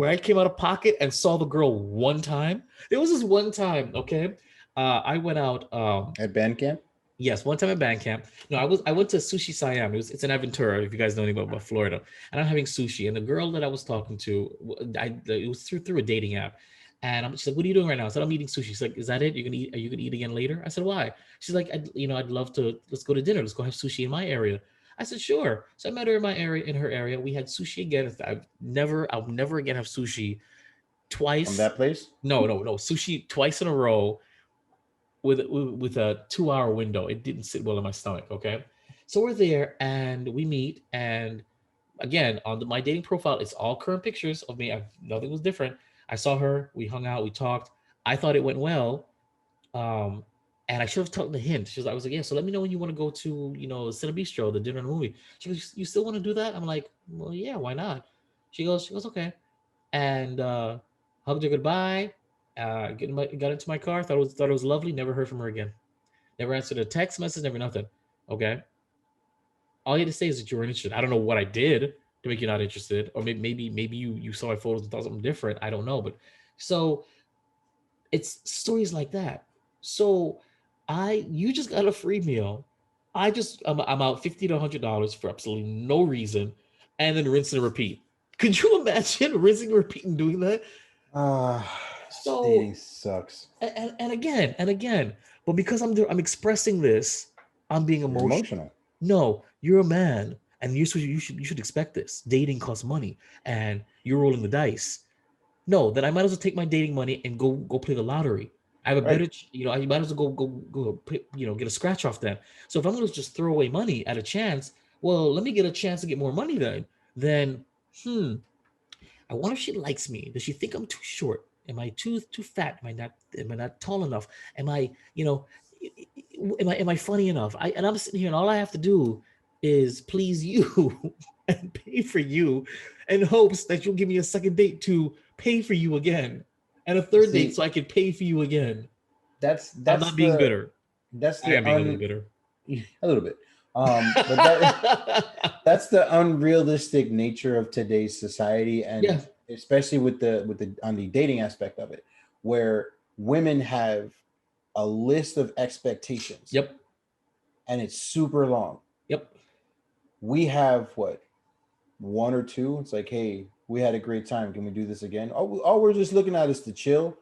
I came out of pocket and saw the girl one time? There was this one time. Okay, I went out. At band camp? Yes, one time at band camp. No, I went to Sushi Siam. It's in Aventura, if you guys know anything about Florida. And I'm having sushi, and the girl that I was talking to, it was through a dating app. And she's like, "What are you doing right now?" I said, "I'm eating sushi." She's like, "Is that it? You're gonna eat? Are you gonna eat again later?" I said, "Why?" She's like, I'd love to. Let's go to dinner. Let's go have sushi in my area." I said, sure. So I met her in my area, in her area. We had sushi again. I'll never again have sushi From twice. that place? No, sushi twice in a row with a 2 hour window. It didn't sit well in my stomach. Okay, so we're there and we meet, and again on my dating profile, it's all current pictures of me. Nothing was different. I saw her. We hung out. We talked. I thought it went well. Um, and I should have told the hint. I was like, yeah. So let me know when you want to go to, Cinebistro, the dinner and movie. She goes, you still want to do that? I'm like, well, yeah, why not? She goes, okay, and hugged her goodbye. Got into my car. Thought it was lovely. Never heard from her again. Never answered a text message. Never nothing. Okay. All you had to say is that you were interested. I don't know what I did to make you not interested, or maybe you saw my photos and thought something different. I don't know, but so it's stories like that. So you just got a free meal. I'm out $50 to $100 for absolutely no reason, and then rinse and repeat. Could you imagine rinsing and repeating doing that? So Dating sucks. and again, but because I'm expressing this, I'm being You're emotional. emotional. No, you're a man, and you should expect this. Dating costs money, and you're rolling the dice. No, then I might as well take my dating money and go play the lottery. I have a Right. better, I might as well go play, get a scratch off then. So if I'm going to just throw away money at a chance, well, let me get a chance to get more money then. Then, I wonder if she likes me. Does she think I'm too short? Am I too fat? Am I not tall enough? Am I, am I funny enough? And I'm sitting here and all I have to do is please you and pay for you in hopes that you'll give me a second date to pay for you again and a third date See, so I can pay for you again. that's I'm that's not being the bitter. that's I the am being a little bitter. a little bit. But that's the unrealistic nature of today's society, Yeah. and especially with the on the dating aspect of it, where women have a list of expectations Yep. and it's super long. Yep. We have what, one or two? It's like, hey, we had a great time. Can we do this again? All we're just looking at is to chill,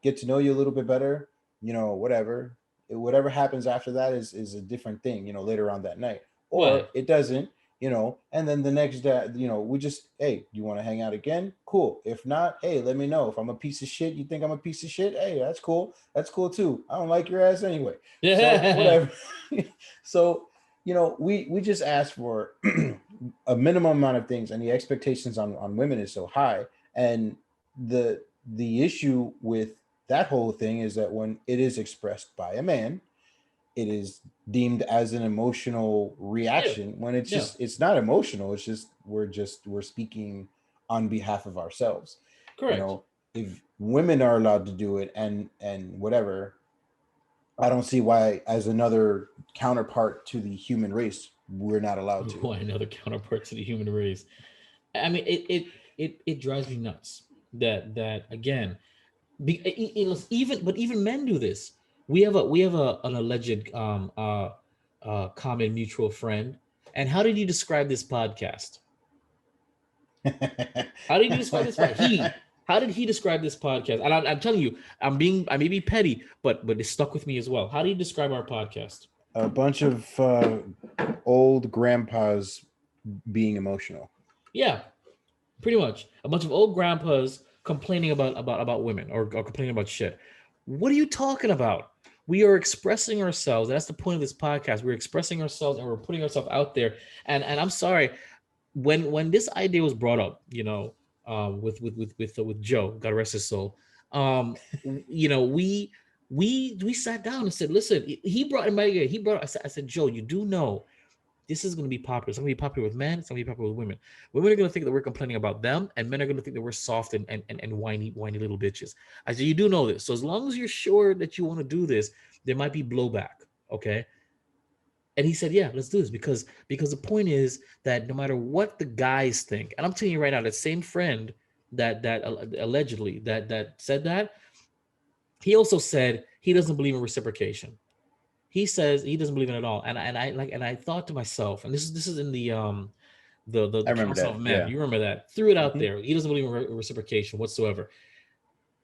get to know you a little bit better. Whatever. Whatever happens after that is a different thing. Later on that night, or What? it doesn't. And then the next day, we just, hey, you want to hang out again? Cool. If not, hey, let me know. If I'm a piece of shit, you think I'm a piece of shit? Hey, that's cool. That's cool too. I don't like your ass anyway. So Yeah. whatever. So we just ask for a minimum amount of things, and the expectations on women is so high. And the issue with that whole thing is that when it is expressed by a man, it is deemed as an emotional Yeah. reaction, when Yeah. it's not emotional. It's just we're speaking on behalf of ourselves. you Correct. know if women are allowed to do it, and whatever, I don't see why, as another counterpart to the human race, we're not allowed to. Why another counterpart to the human race? I mean, it drives me nuts that again, even men do this. We have an alleged common mutual friend. And how did he describe this podcast? How did he describe this podcast? How did he describe this podcast? And I'm telling you, I may be petty, but it stuck with me as well. How do you describe our podcast? A bunch of old grandpas being emotional. Yeah, pretty much a bunch of old grandpas complaining about women, or complaining about shit. What are you talking about? We are expressing ourselves. That's the point of this podcast. We're expressing ourselves and we're putting ourselves out there. And I'm sorry, when this idea was brought up, with Joe, God rest his soul. We sat down and said, listen, he brought in my idea. I said, Joe, you do know this is going to be popular. It's going to be popular with men. It's going to be popular with women. Women are going to think that we're complaining about them, and men are going to think that we're soft and whiny little bitches. I said, you do know this. So as long as you're sure that you want to do this, there might be blowback. Okay. And he said, yeah, let's do this, because the point is that no matter what the guys think, and I'm telling you right now, that same friend that allegedly that said that, he also said he doesn't believe in reciprocation. He says he doesn't believe in it at all. And I thought to myself, and this is in the I remember Council that. of Men. Yeah. You remember that? Threw it out Mhm. there. He doesn't believe in reciprocation whatsoever.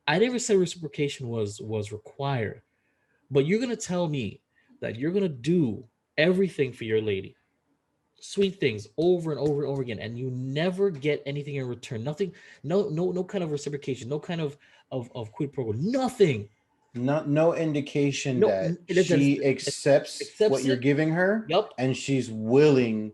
I never said reciprocation was required, but you're gonna tell me that you're gonna do everything for your lady. sweet things over and over and over again, and you never get anything in return. Nothing, no kind of reciprocation, no kind of quid pro quo, nothing. No indication No, that it is she accepts what accepts you're it. giving her, Yup. and she's willing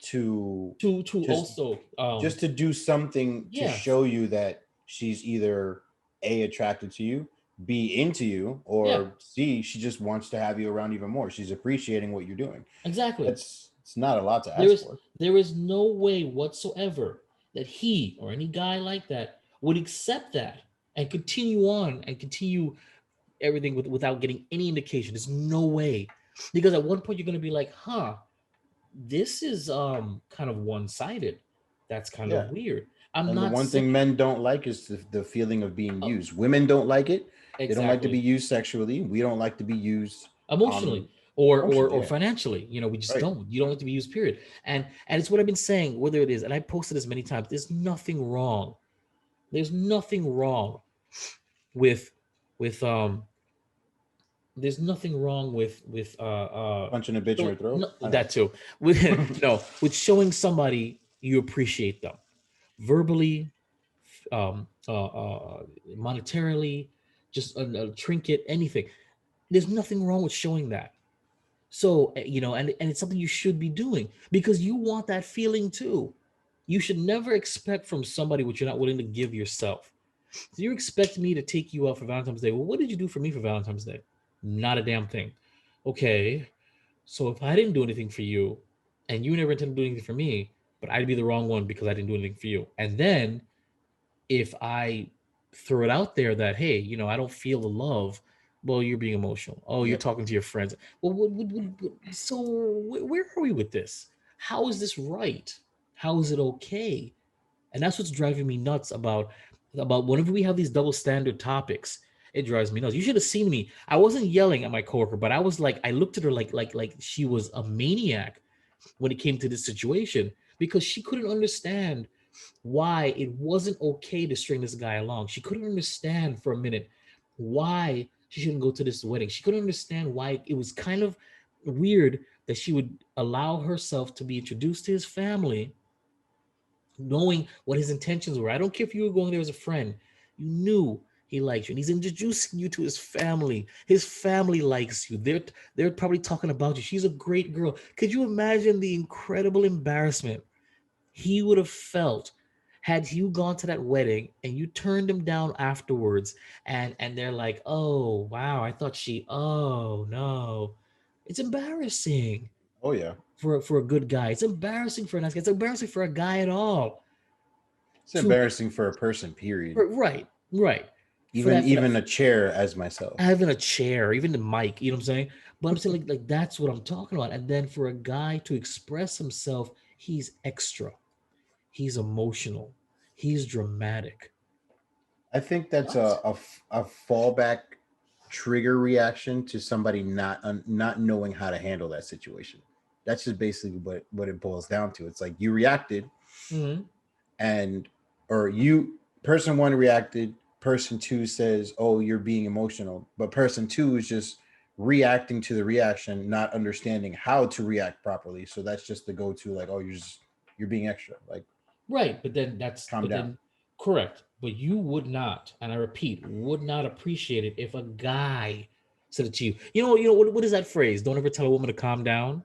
to To just also just to do something to yeah, show you that she's either A, attracted to you, B, into you, yeah, or C, she just wants to have you around even more. She's appreciating what you're doing. exactly. That's it's not a lot to There ask is for. there is no way whatsoever that he or any guy like that would accept that and continue on and continue everything without getting any indication. There's no way. Because at one point you're gonna be like, huh, this is kind of one-sided. That's kind of Yeah. weird. I'm And the not one saying thing men don't like is the feeling of being uh, used. Women don't like it. They don't like to be exactly used sexually. We don't like to be used emotionally or emotionally. or Yeah. financially. We just Right. don't. You don't like to be used, period. And it's what I've been saying, whether it is, and I posted this many times, there's nothing wrong with with there's nothing wrong Punching a bitch in her throat. no, I know. that too. With no, with showing somebody you appreciate them verbally, monetarily, just a trinket, anything. There's nothing wrong with showing that. So, and it's something you should be doing because you want that feeling too. You should never expect from somebody what you're not willing to give yourself. So you expect me to take you out for Valentine's Day. Well, what did you do for me for Valentine's Day? Not a damn thing. Okay. So if I didn't do anything for you and you never intended to do anything for me, but I'd be the wrong one because I didn't do anything for you. And then if I throw it out there that, hey, I don't feel the love, well, you're being emotional. Oh, you're Yep. talking to your friends. Well, so where are we with this? How is this right? How is it okay? And that's what's driving me nuts about whenever we have these double standard topics. It drives me nuts. You should have seen me. I wasn't yelling at my coworker, but I was like, I looked at her like she was a maniac when it came to this situation because she couldn't understand why it wasn't okay to string this guy along. She couldn't understand for a minute why she shouldn't go to this wedding. She couldn't understand why it was kind of weird that she would allow herself to be introduced to his family, knowing what his intentions were. I don't care if you were going there as a friend. You knew he liked you, and he's introducing you to his family. His family likes you. They're probably talking about you. She's a great girl. Could you imagine the incredible embarrassment he would have felt had you gone to that wedding and you turned him down afterwards and they're like, oh wow, I thought oh no. It's embarrassing Oh yeah. for a good guy. It's embarrassing for a nice guy. It's embarrassing for a guy at all It's to embarrassing for a person, period. right for Even a chair as myself. having a chair, even the mic, you know what I'm saying? But I'm saying like that's what I'm talking about. And then for a guy to express himself, he's extra. He's emotional. He's dramatic. I think that's What? a fallback trigger reaction to somebody not knowing how to handle that situation. That's just basically what it boils down to. It's like you reacted, Mm-hmm. and or you person one reacted, person two says, "Oh, you're being emotional," but person two is just reacting to the reaction, not understanding how to react properly. So that's just the go-to, like, "Oh, you're being extra." Like, Right, calm but down. then correct. But you would not, and I repeat, would not appreciate it if a guy said it to you. What is that phrase? Don't ever tell a woman to calm down.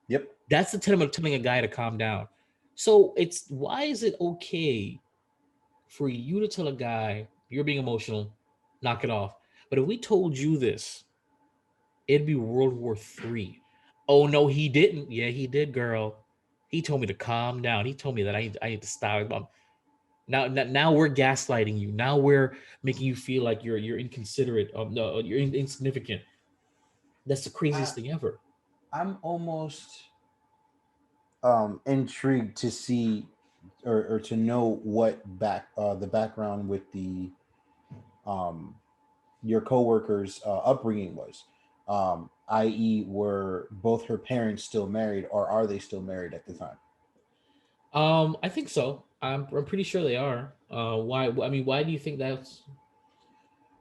Yep. That's the term of telling a guy to calm down. So it's why is it okay for you to tell a guy you're being emotional, knock it off? But if we told you this, it'd be World War III. Oh no, he didn't. Yeah, he did, girl. He told me to calm down. He told me that I need to stop. Now we're gaslighting you. Now we're making you feel like you're inconsiderate. No, you're insignificant. That's the I, craziest thing ever. I'm almost intrigued to see or to know what the background with the um your coworker's upbringing was, i.e., were both her parents still married, or are they still married at the time? I think so. I'm pretty sure they are. Why? I mean, why do you think that's?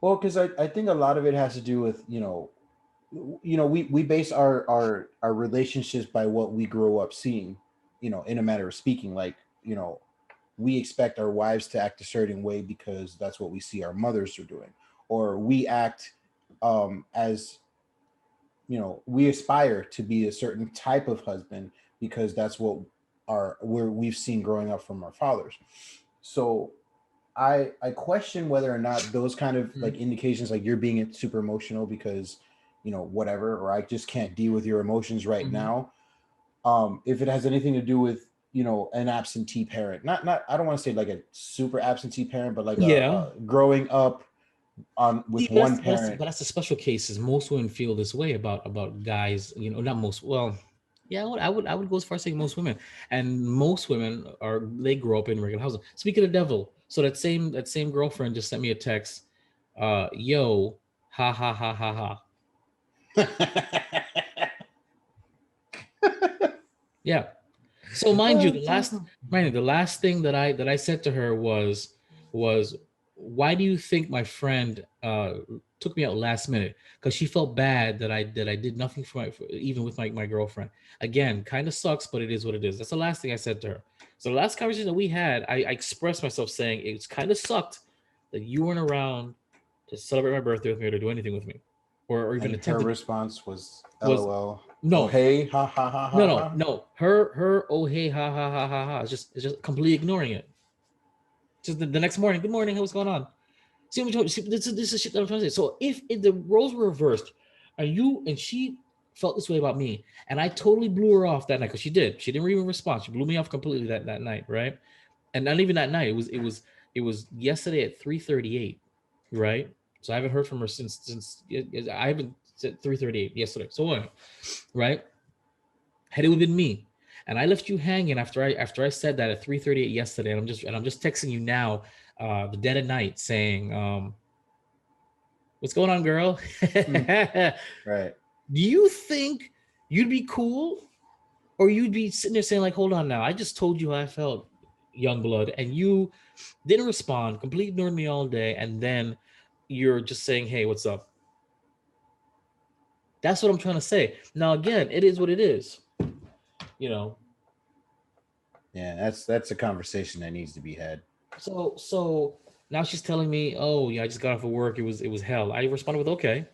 Well, because I think a lot of it has to do with we base our relationships by what we grow up seeing. in a matter of speaking, like, we expect our wives to act a certain way because that's what we see our mothers are doing, or we act as we aspire to be a certain type of husband because that's what we've seen growing up from our fathers. So I question whether or not those kind of like indications, like you're being super emotional because whatever, or I just can't deal with your emotions right now, if it has anything to do with an absentee parent, not I don't want to say like a super absentee parent, but like Yeah. a growing up on See, with but one parent. but that's the special cases. Most women feel this way about guys. Not most. Well, yeah, I would go as far as saying most women, and most women they grow up in regular houses. Speaking of devil, so that same girlfriend just sent me a text. Yo, ha ha ha ha ha. Yeah. So mind you, the last thing that I said to her was why do you think my friend took me out last minute? Because she felt bad that I did nothing even with my girlfriend. Again, kind of sucks, but it is what it is. That's the last thing I said to her. So the last conversation that we had, I expressed myself saying it's kind of sucked that you weren't around to celebrate my birthday with me or to do anything with me, or even And her attempt to response was was LOL. Oh no. hey, ha ha ha No, ha no, ha. no. Her. Oh, hey, ha, ha, ha, ha, ha. It's just completely ignoring it. Just the next morning. Good morning. Hey, what's going on? See, this is shit that I'm trying to say. So if the roles were reversed, and she felt this way about me, and I totally blew her off that night because she did. She didn't even respond. She blew me off completely that night, right? And not even that night. It was yesterday at 3:38, right? So I haven't heard from her since I haven't said 3:38 yesterday. So what, right? Had it been me, and I left you hanging after I said that at 3:38 yesterday, and I'm just texting you now, the dead of night, saying, "What's going on, girl?" Mm, Do right. you think you'd be cool, or you'd be sitting there saying, like, "Hold on now, I just told you how I felt, young blood, and you didn't respond, completely ignored me all day, and then you're just saying, hey, what's up?" That's what I'm trying to say. Now, again, it is what it is, you know. Yeah, that's a conversation that needs to be had. So now she's telling me, "Oh, yeah, I just got off of work. It was hell." I responded with, "Okay.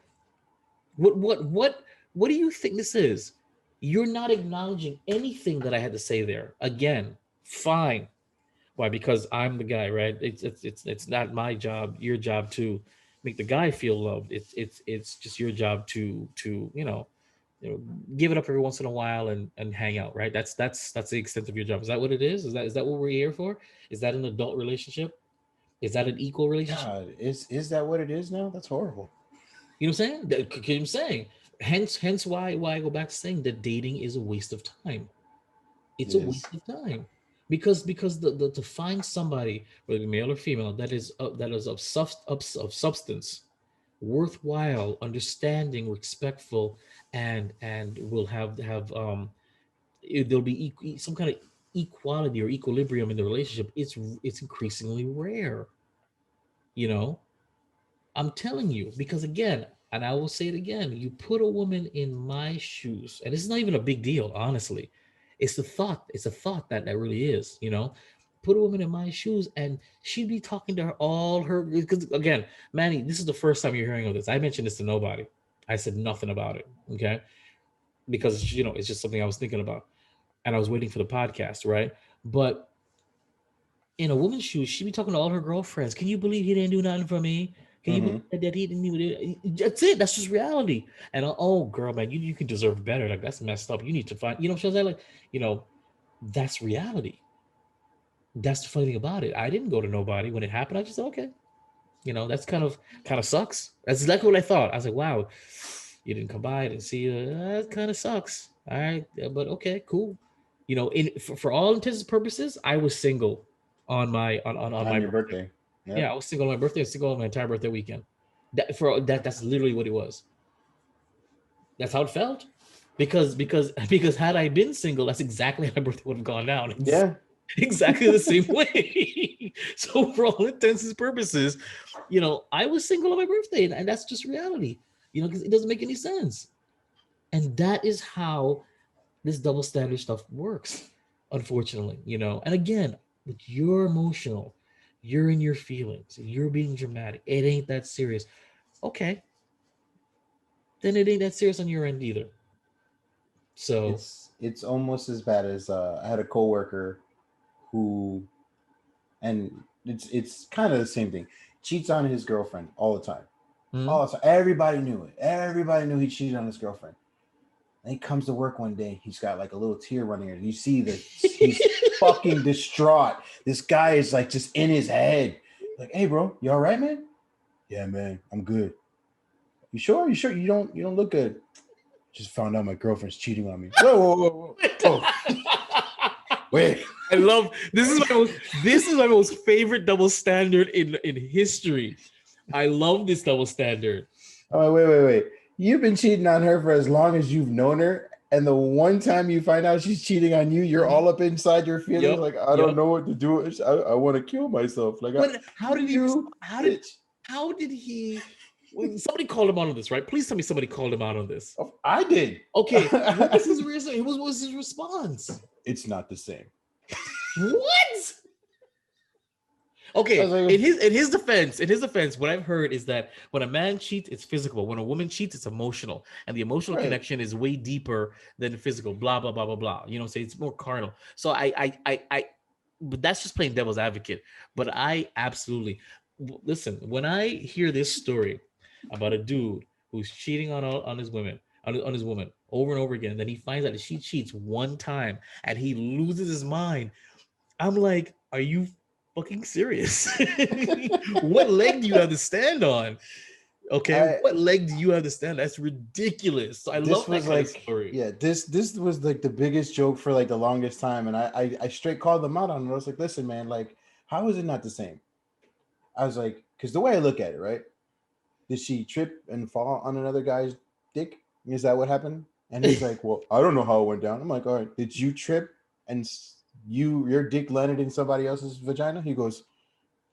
What do you think this is? You're not acknowledging anything that I had to say there. Again, fine. Why? Because I'm the guy, right? It's not my job, your job to make the guy feel loved. It's just your job to give it up every once in a while and hang out, right? That's the extent of your job. Is that what it is? Is that what we're here for? Is that an adult relationship? Is that an equal relationship? God, is that what it is now? That's horrible. You know what I'm saying? I'm saying. Hence why I go back to saying that dating is a waste of time. It's It a is. waste of time because the to find somebody, whether male or female, that is of substance, worthwhile, understanding, respectful, and will there'll be some kind of equality or equilibrium in the relationship. It's increasingly rare. You know, I'm telling you, because again, and I will say it again, you put a woman in my shoes, and this is not even a big deal, honestly. It's a thought that really is. Put a woman in my shoes, and she'd be talking to her all her, because again, Manny, this is the first time you're hearing of this. I mentioned this to nobody. I said nothing about it. Okay. Because it's just something I was thinking about. And I was waiting for the podcast, right? But in a woman's shoes, she be talking to all her girlfriends. Can you believe he didn't do nothing for me? Can you Mm-hmm. believe that he didn't even do it? That's it. That's just reality. And oh, girl, man, you can deserve better. Like, that's messed up. You need to find, what I'm saying? Like, you know, that's reality. That's the funny thing about it. I didn't go to nobody when it happened. I just said, okay. That's kind of sucks. That's exactly what I thought. I was like, wow, you didn't come by, I didn't see you. That kind of sucks. All right, but okay, cool. For all intents and purposes, I was single on On my your birthday. birthday. Yeah, Yep. I was single on my birthday, single on my entire birthday weekend. That's literally what it was. That's how it felt. Because had I been single, that's exactly how my birthday would have gone down. Yeah. Exactly the same way. So for all intents and purposes, I was single on my birthday, and that's just reality. Because it doesn't make any sense. And that is how this double standard stuff works. unfortunately, and again, but you're emotional, you're in your feelings, you're being dramatic, it ain't that serious. Okay, then it ain't that serious on your end either. So It's almost as bad as I had a coworker who, and it's kind of the same thing. Cheats on his girlfriend all the time. mhm. All the time. Everybody knew it. Everybody knew he cheated on his girlfriend. And he comes to work one day. He's got like a little tear running here. You see that he's fucking distraught. This guy is like just in his head. Like, hey, bro, you all right, man? Yeah, man, I'm good. You sure? You sure? You don't look good. Just found out my girlfriend's cheating on me. Whoa, whoa, whoa, whoa. Oh, wait. I love this is my most favorite double standard in history. I love this double standard. Oh, wait. You've been cheating on her for as long as you've known her, and the one time you find out she's cheating on you, you're all up inside your feelings. Yep, Like, I don't know what to do. I want to kill myself. Like, But how did he? you bitch. How did he? Somebody called him out on this, right? Please tell me somebody called him out on this. Oh, I did. Okay, what was his reason? What was his response? It's not the same. What? Okay, like, in his defense, what I've heard is that when a man cheats, it's physical. When a woman cheats, it's emotional, and the emotional connection is way deeper than physical. Blah blah blah blah blah. You know what I'm saying? It's more carnal. So but that's just playing devil's advocate. But I absolutely listen when I hear this story about a dude who's cheating on his women on his woman over and over again, and then he finds out that she cheats one time and he loses his mind. I'm like, are you fucking serious? What leg do you have to stand on? Okay, what leg do you have to stand? That's ridiculous. So I love that kind of story. Yeah, this was like the biggest joke for like the longest time, and I straight called them out on it. I was like, listen, man, like, how is it not the same? I was like, because the way I look at it, right? Did she trip and fall on another guy's dick? Is that what happened? And he's like, well, I don't know how it went down. I'm like, all right, did you trip and your dick landed in somebody else's vagina? He goes,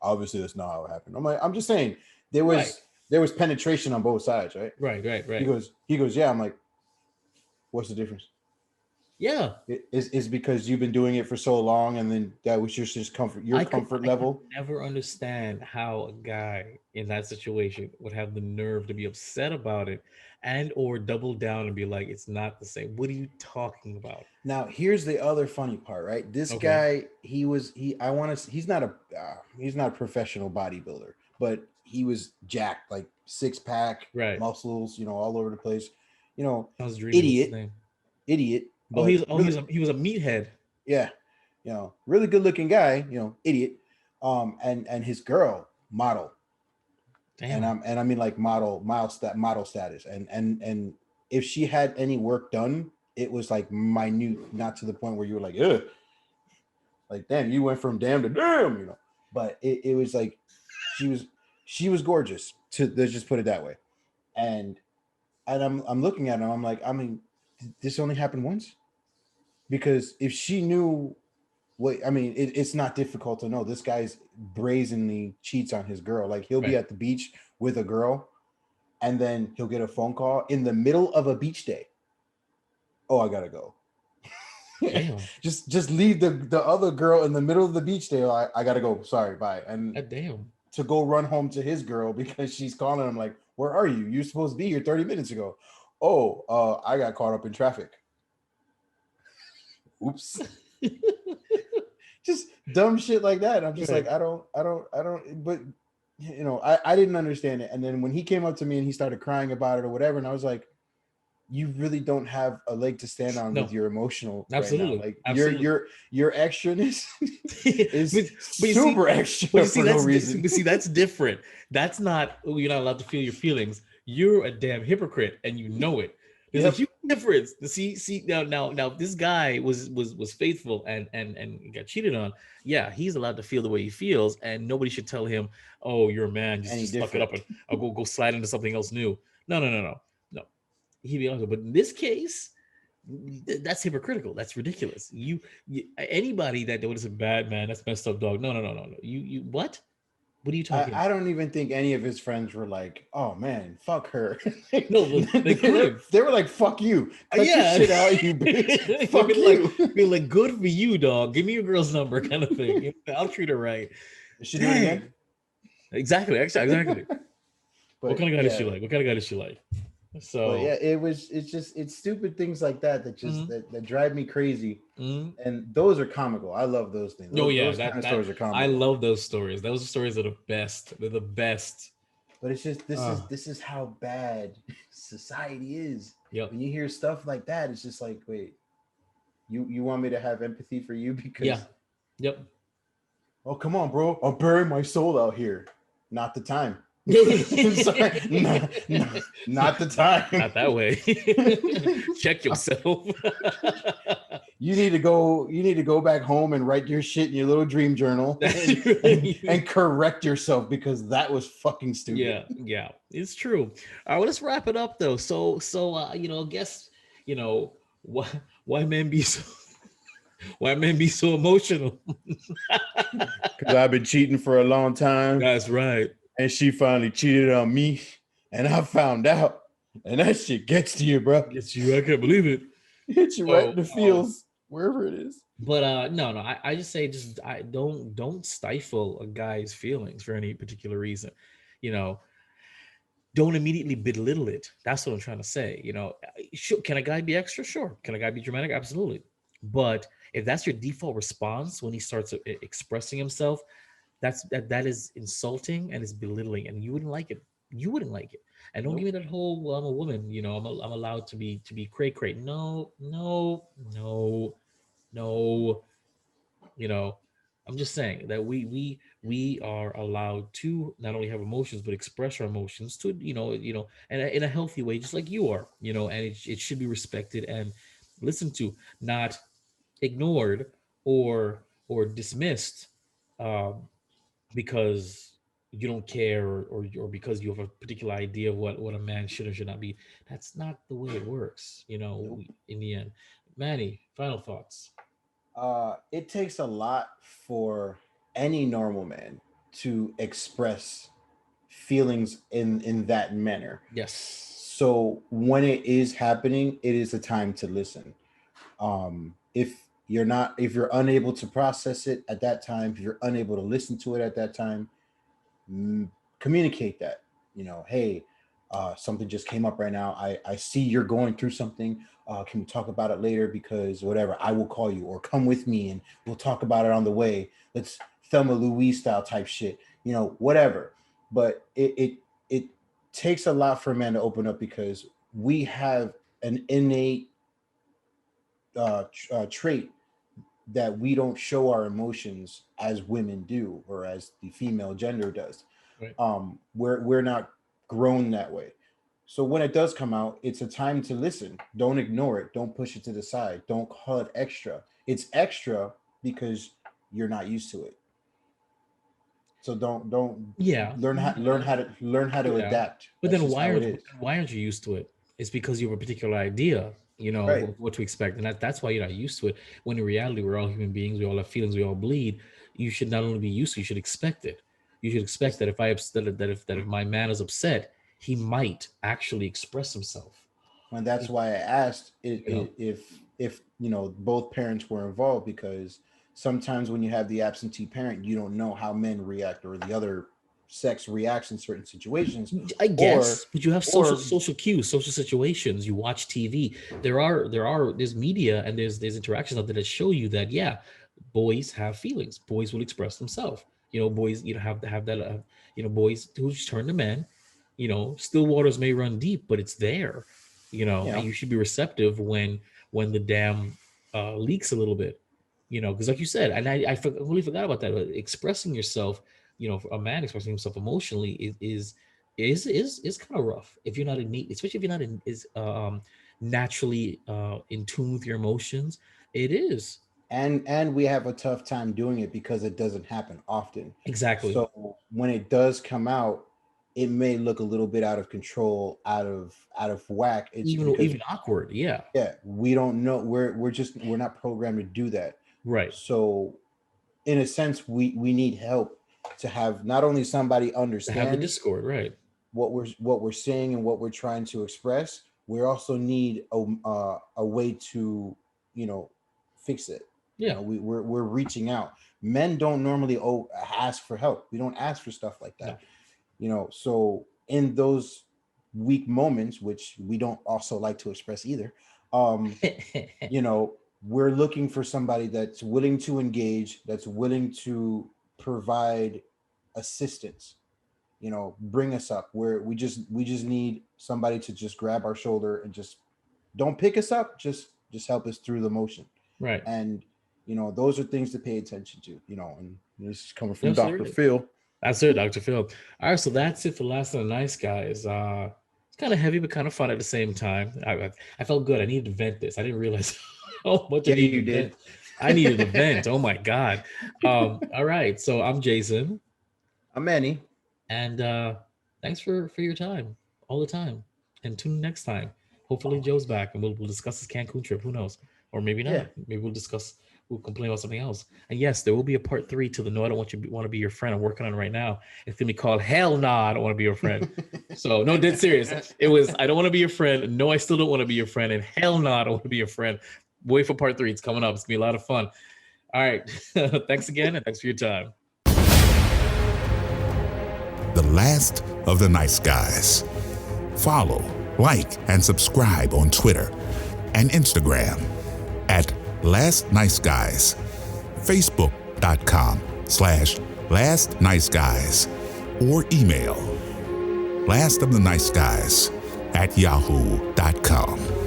obviously that's not how it happened. I'm like, I'm just saying there was penetration on both sides, right? Right. He goes, yeah. I'm like, what's the difference? Yeah, it's because you've been doing it for so long, and then that was just comfort comfort level. I never understand how a guy in that situation would have the nerve to be upset about it and or double down and be like, it's not the same. What are you talking about? Now, here's the other funny part, right? This guy, he's not a professional bodybuilder, but he was jacked, like 6-pack, right, muscles, all over the place, I was dreaming idiot. Oh, he was a meathead. Yeah, really good looking guy, idiot. And his girl model. Damn. And I mean like model status. And if she had any work done, it was like minute, not to the point where you were like, ugh. Like, damn, you went from damn to damn, But it was like she was gorgeous. Let's just put it that way. And I'm looking at him, I'm like, I mean, this only happened once? Because if she knew it's not difficult to know. This guy's brazenly cheats on his girl. Like, he'll be at the beach with a girl, and then he'll get a phone call in the middle of a beach day. Oh, I gotta go. just leave the other girl in the middle of the beach day. I gotta go. Sorry, bye. And to go run home to his girl because she's calling him like, where are you? You're supposed to be here 30 minutes ago. Oh, I got caught up in traffic. Oops. Just dumb shit like that. I'm just like, I don't, but I didn't understand it. And then when he came up to me and he started crying about it or whatever, and I was like, you really don't have a leg to stand on with your emotional. Absolutely. Right now. Like, absolutely. your extraness is super extra for no reason. But see, that's different. That's not, you're not allowed to feel your feelings. You're a damn hypocrite and you know it. There's a huge difference. See now this guy was faithful and got cheated on. Yeah, he's allowed to feel the way he feels, and nobody should tell him, "Oh, you're a man. Just suck it up and I'll go slide into something else new." No. He'd be honest. But in this case, that's hypocritical. That's ridiculous. You anybody that was a bad man, that's messed up, dog. No. You what? What are you talking about? I don't even think any of his friends were like, "Oh man, fuck her." No, they could have. They were like, "Fuck you, cut your Yeah. shit out, you bitch. Fuck Be you." like, be like, good for you, dog. Give me your girl's number, kind of thing. I'll treat her right. Did she do it again? Dang. Exactly. Actually, exactly. What But kind of guy is she yeah, like? What kind of guy is she like? but yeah, So, it's stupid things like that that just mhm, that drive me crazy. mhm. And those are comical. I love those things. Oh yeah, Those kind of stories are I comical. love those stories. Those stories are the best. They're the best. But it's just Uh, this is how bad society is. yep. When you hear stuff like that, it's just like, wait, you want me to have empathy for you Yeah. because Yep. oh come on, bro, I'll bury my soul out here. Not the time. Sorry, not the time. Not that way. Check yourself. You need to go back home and write your shit in your little dream journal and correct yourself because that was fucking stupid. Yeah, it's true. All right, well, let's wrap it up though. I guess, you know, why men be so why men be so emotional? Because I've been cheating for a long time. That's right. And she finally cheated on me, and I found out, and that shit gets to you, bro. Gets you. I can't believe it. Hits you right in the feels, wherever it is. But no, I just say I don't stifle a guy's feelings for any particular reason. You know, don't immediately belittle it. That's what I'm trying to say. Sure, can a guy be extra? Sure. Can a guy be dramatic? Absolutely. But if that's your default response when he starts expressing himself, that is insulting and is belittling, and you wouldn't like it. You wouldn't like it. And don't give me that whole, well, I'm a woman, I'm allowed to be cray cray. No, no, no, no. I'm just saying that we are allowed to not only have emotions but express our emotions to and in a healthy way, just like you are, and it should be respected and listened to, not ignored or dismissed, um, because you don't care, or because you have a particular idea of what a man should or should not be. That's not the way it works, Nope. in the end. Manny, final thoughts. It takes a lot for any normal man to express feelings in that manner. Yes. So when it is happening, it is a time to listen. If you're unable to process it at that time, if you're unable to listen to it at that time, communicate that. Hey, something just came up right now. I see you're going through something. Can we talk about it later? Because whatever, I will call you, or come with me and we'll talk about it on the way. Let's Thelma Louise style type shit. Whatever. But it takes a lot for a man to open up because we have an innate trait that we don't show our emotions as women do, or as the female gender does. Right. We're not grown that way. So when it does come out, it's a time to listen. Don't ignore it. Don't push it to the side. Don't call it extra. It's extra because you're not used to it. So don't Yeah. learn how to Yeah. adapt. But That's then just how it is. why aren't you used to it? It's because you have a particular idea, Right. of what to expect, and that's why you're not used to it. When in reality, we're all human beings. We all have feelings. We all bleed. You should not only be used to, you should expect it. You should expect that if my man is upset, he might actually express himself. And that's why I asked You know. if both parents were involved, because sometimes when you have the absentee parent, you don't know how men react or the other sex reacts in certain situations. I guess, or but you have or social cues, social situations. You watch TV. There's media and there's interactions out there that show you that, yeah, boys have feelings. Boys will express themselves. Boys have that. Boys who just turn to men. Still waters may run deep, but it's there. And you should be receptive when the dam leaks a little bit. Because like you said, and I really forgot about that. Expressing yourself, a man expressing himself emotionally is kind of rough if you're not innate, especially if you're not naturally in tune with your emotions. It is. and we have a tough time doing it because it doesn't happen often. Exactly. So when it does come out, it may look a little bit out of control, out of whack. It's because Even awkward. Yeah. yeah, we don't know. We're not programmed to do that. Right. So in a sense, we need help to have not only somebody To have the understand Discord, right? what we're saying and what we're trying to express, we also need a way to, you know, fix it. You Yeah. know, we're reaching out. Men don't normally ask for help. We don't ask for stuff like that. No. You know, so in those weak moments, which we don't also like to express either, you know, we're looking for somebody that's willing to engage, that's willing to provide assistance, you know, bring us up, where we just need somebody to just grab our shoulder and just don't pick us up, just help us through the motion. Right. And you know, those are things to pay attention to, you know. And this is coming from Absolutely. Dr. Phil. That's it, Dr. Phil. All right, so that's it for Last of the Nice Guys. It's kind of heavy, but kind of fun at the same time. I felt good. I needed to vent this. I didn't realize how much I Yeah, needed you to did. vent. I needed to vent. Oh my God. All right, so I'm Jason, I'm Manny. and thanks for your time all the time. And tune in next time. Hopefully Joe's back, and we'll discuss his Cancun trip. Who knows? Or maybe not. Yeah. Maybe we'll complain about something else. And yes, there will be a part 3 to the No, I Don't Want to Be Your Friend. I'm working on it right now. It's gonna be called Hell Nah, I Don't Want to Be Your Friend. So no, dead serious. It was I don't want to be your friend. No, I still don't want to be your friend. And hell no, I don't want to be your friend. Wait for part 3. It's coming up. It's gonna be a lot of fun. All right. Thanks again, and thanks for your time. The Last of the Nice Guys. Follow, like, and subscribe on Twitter and Instagram at Last Nice Guys, Facebook.com/Last Nice Guys, or email lastoftheniceguys@yahoo.com.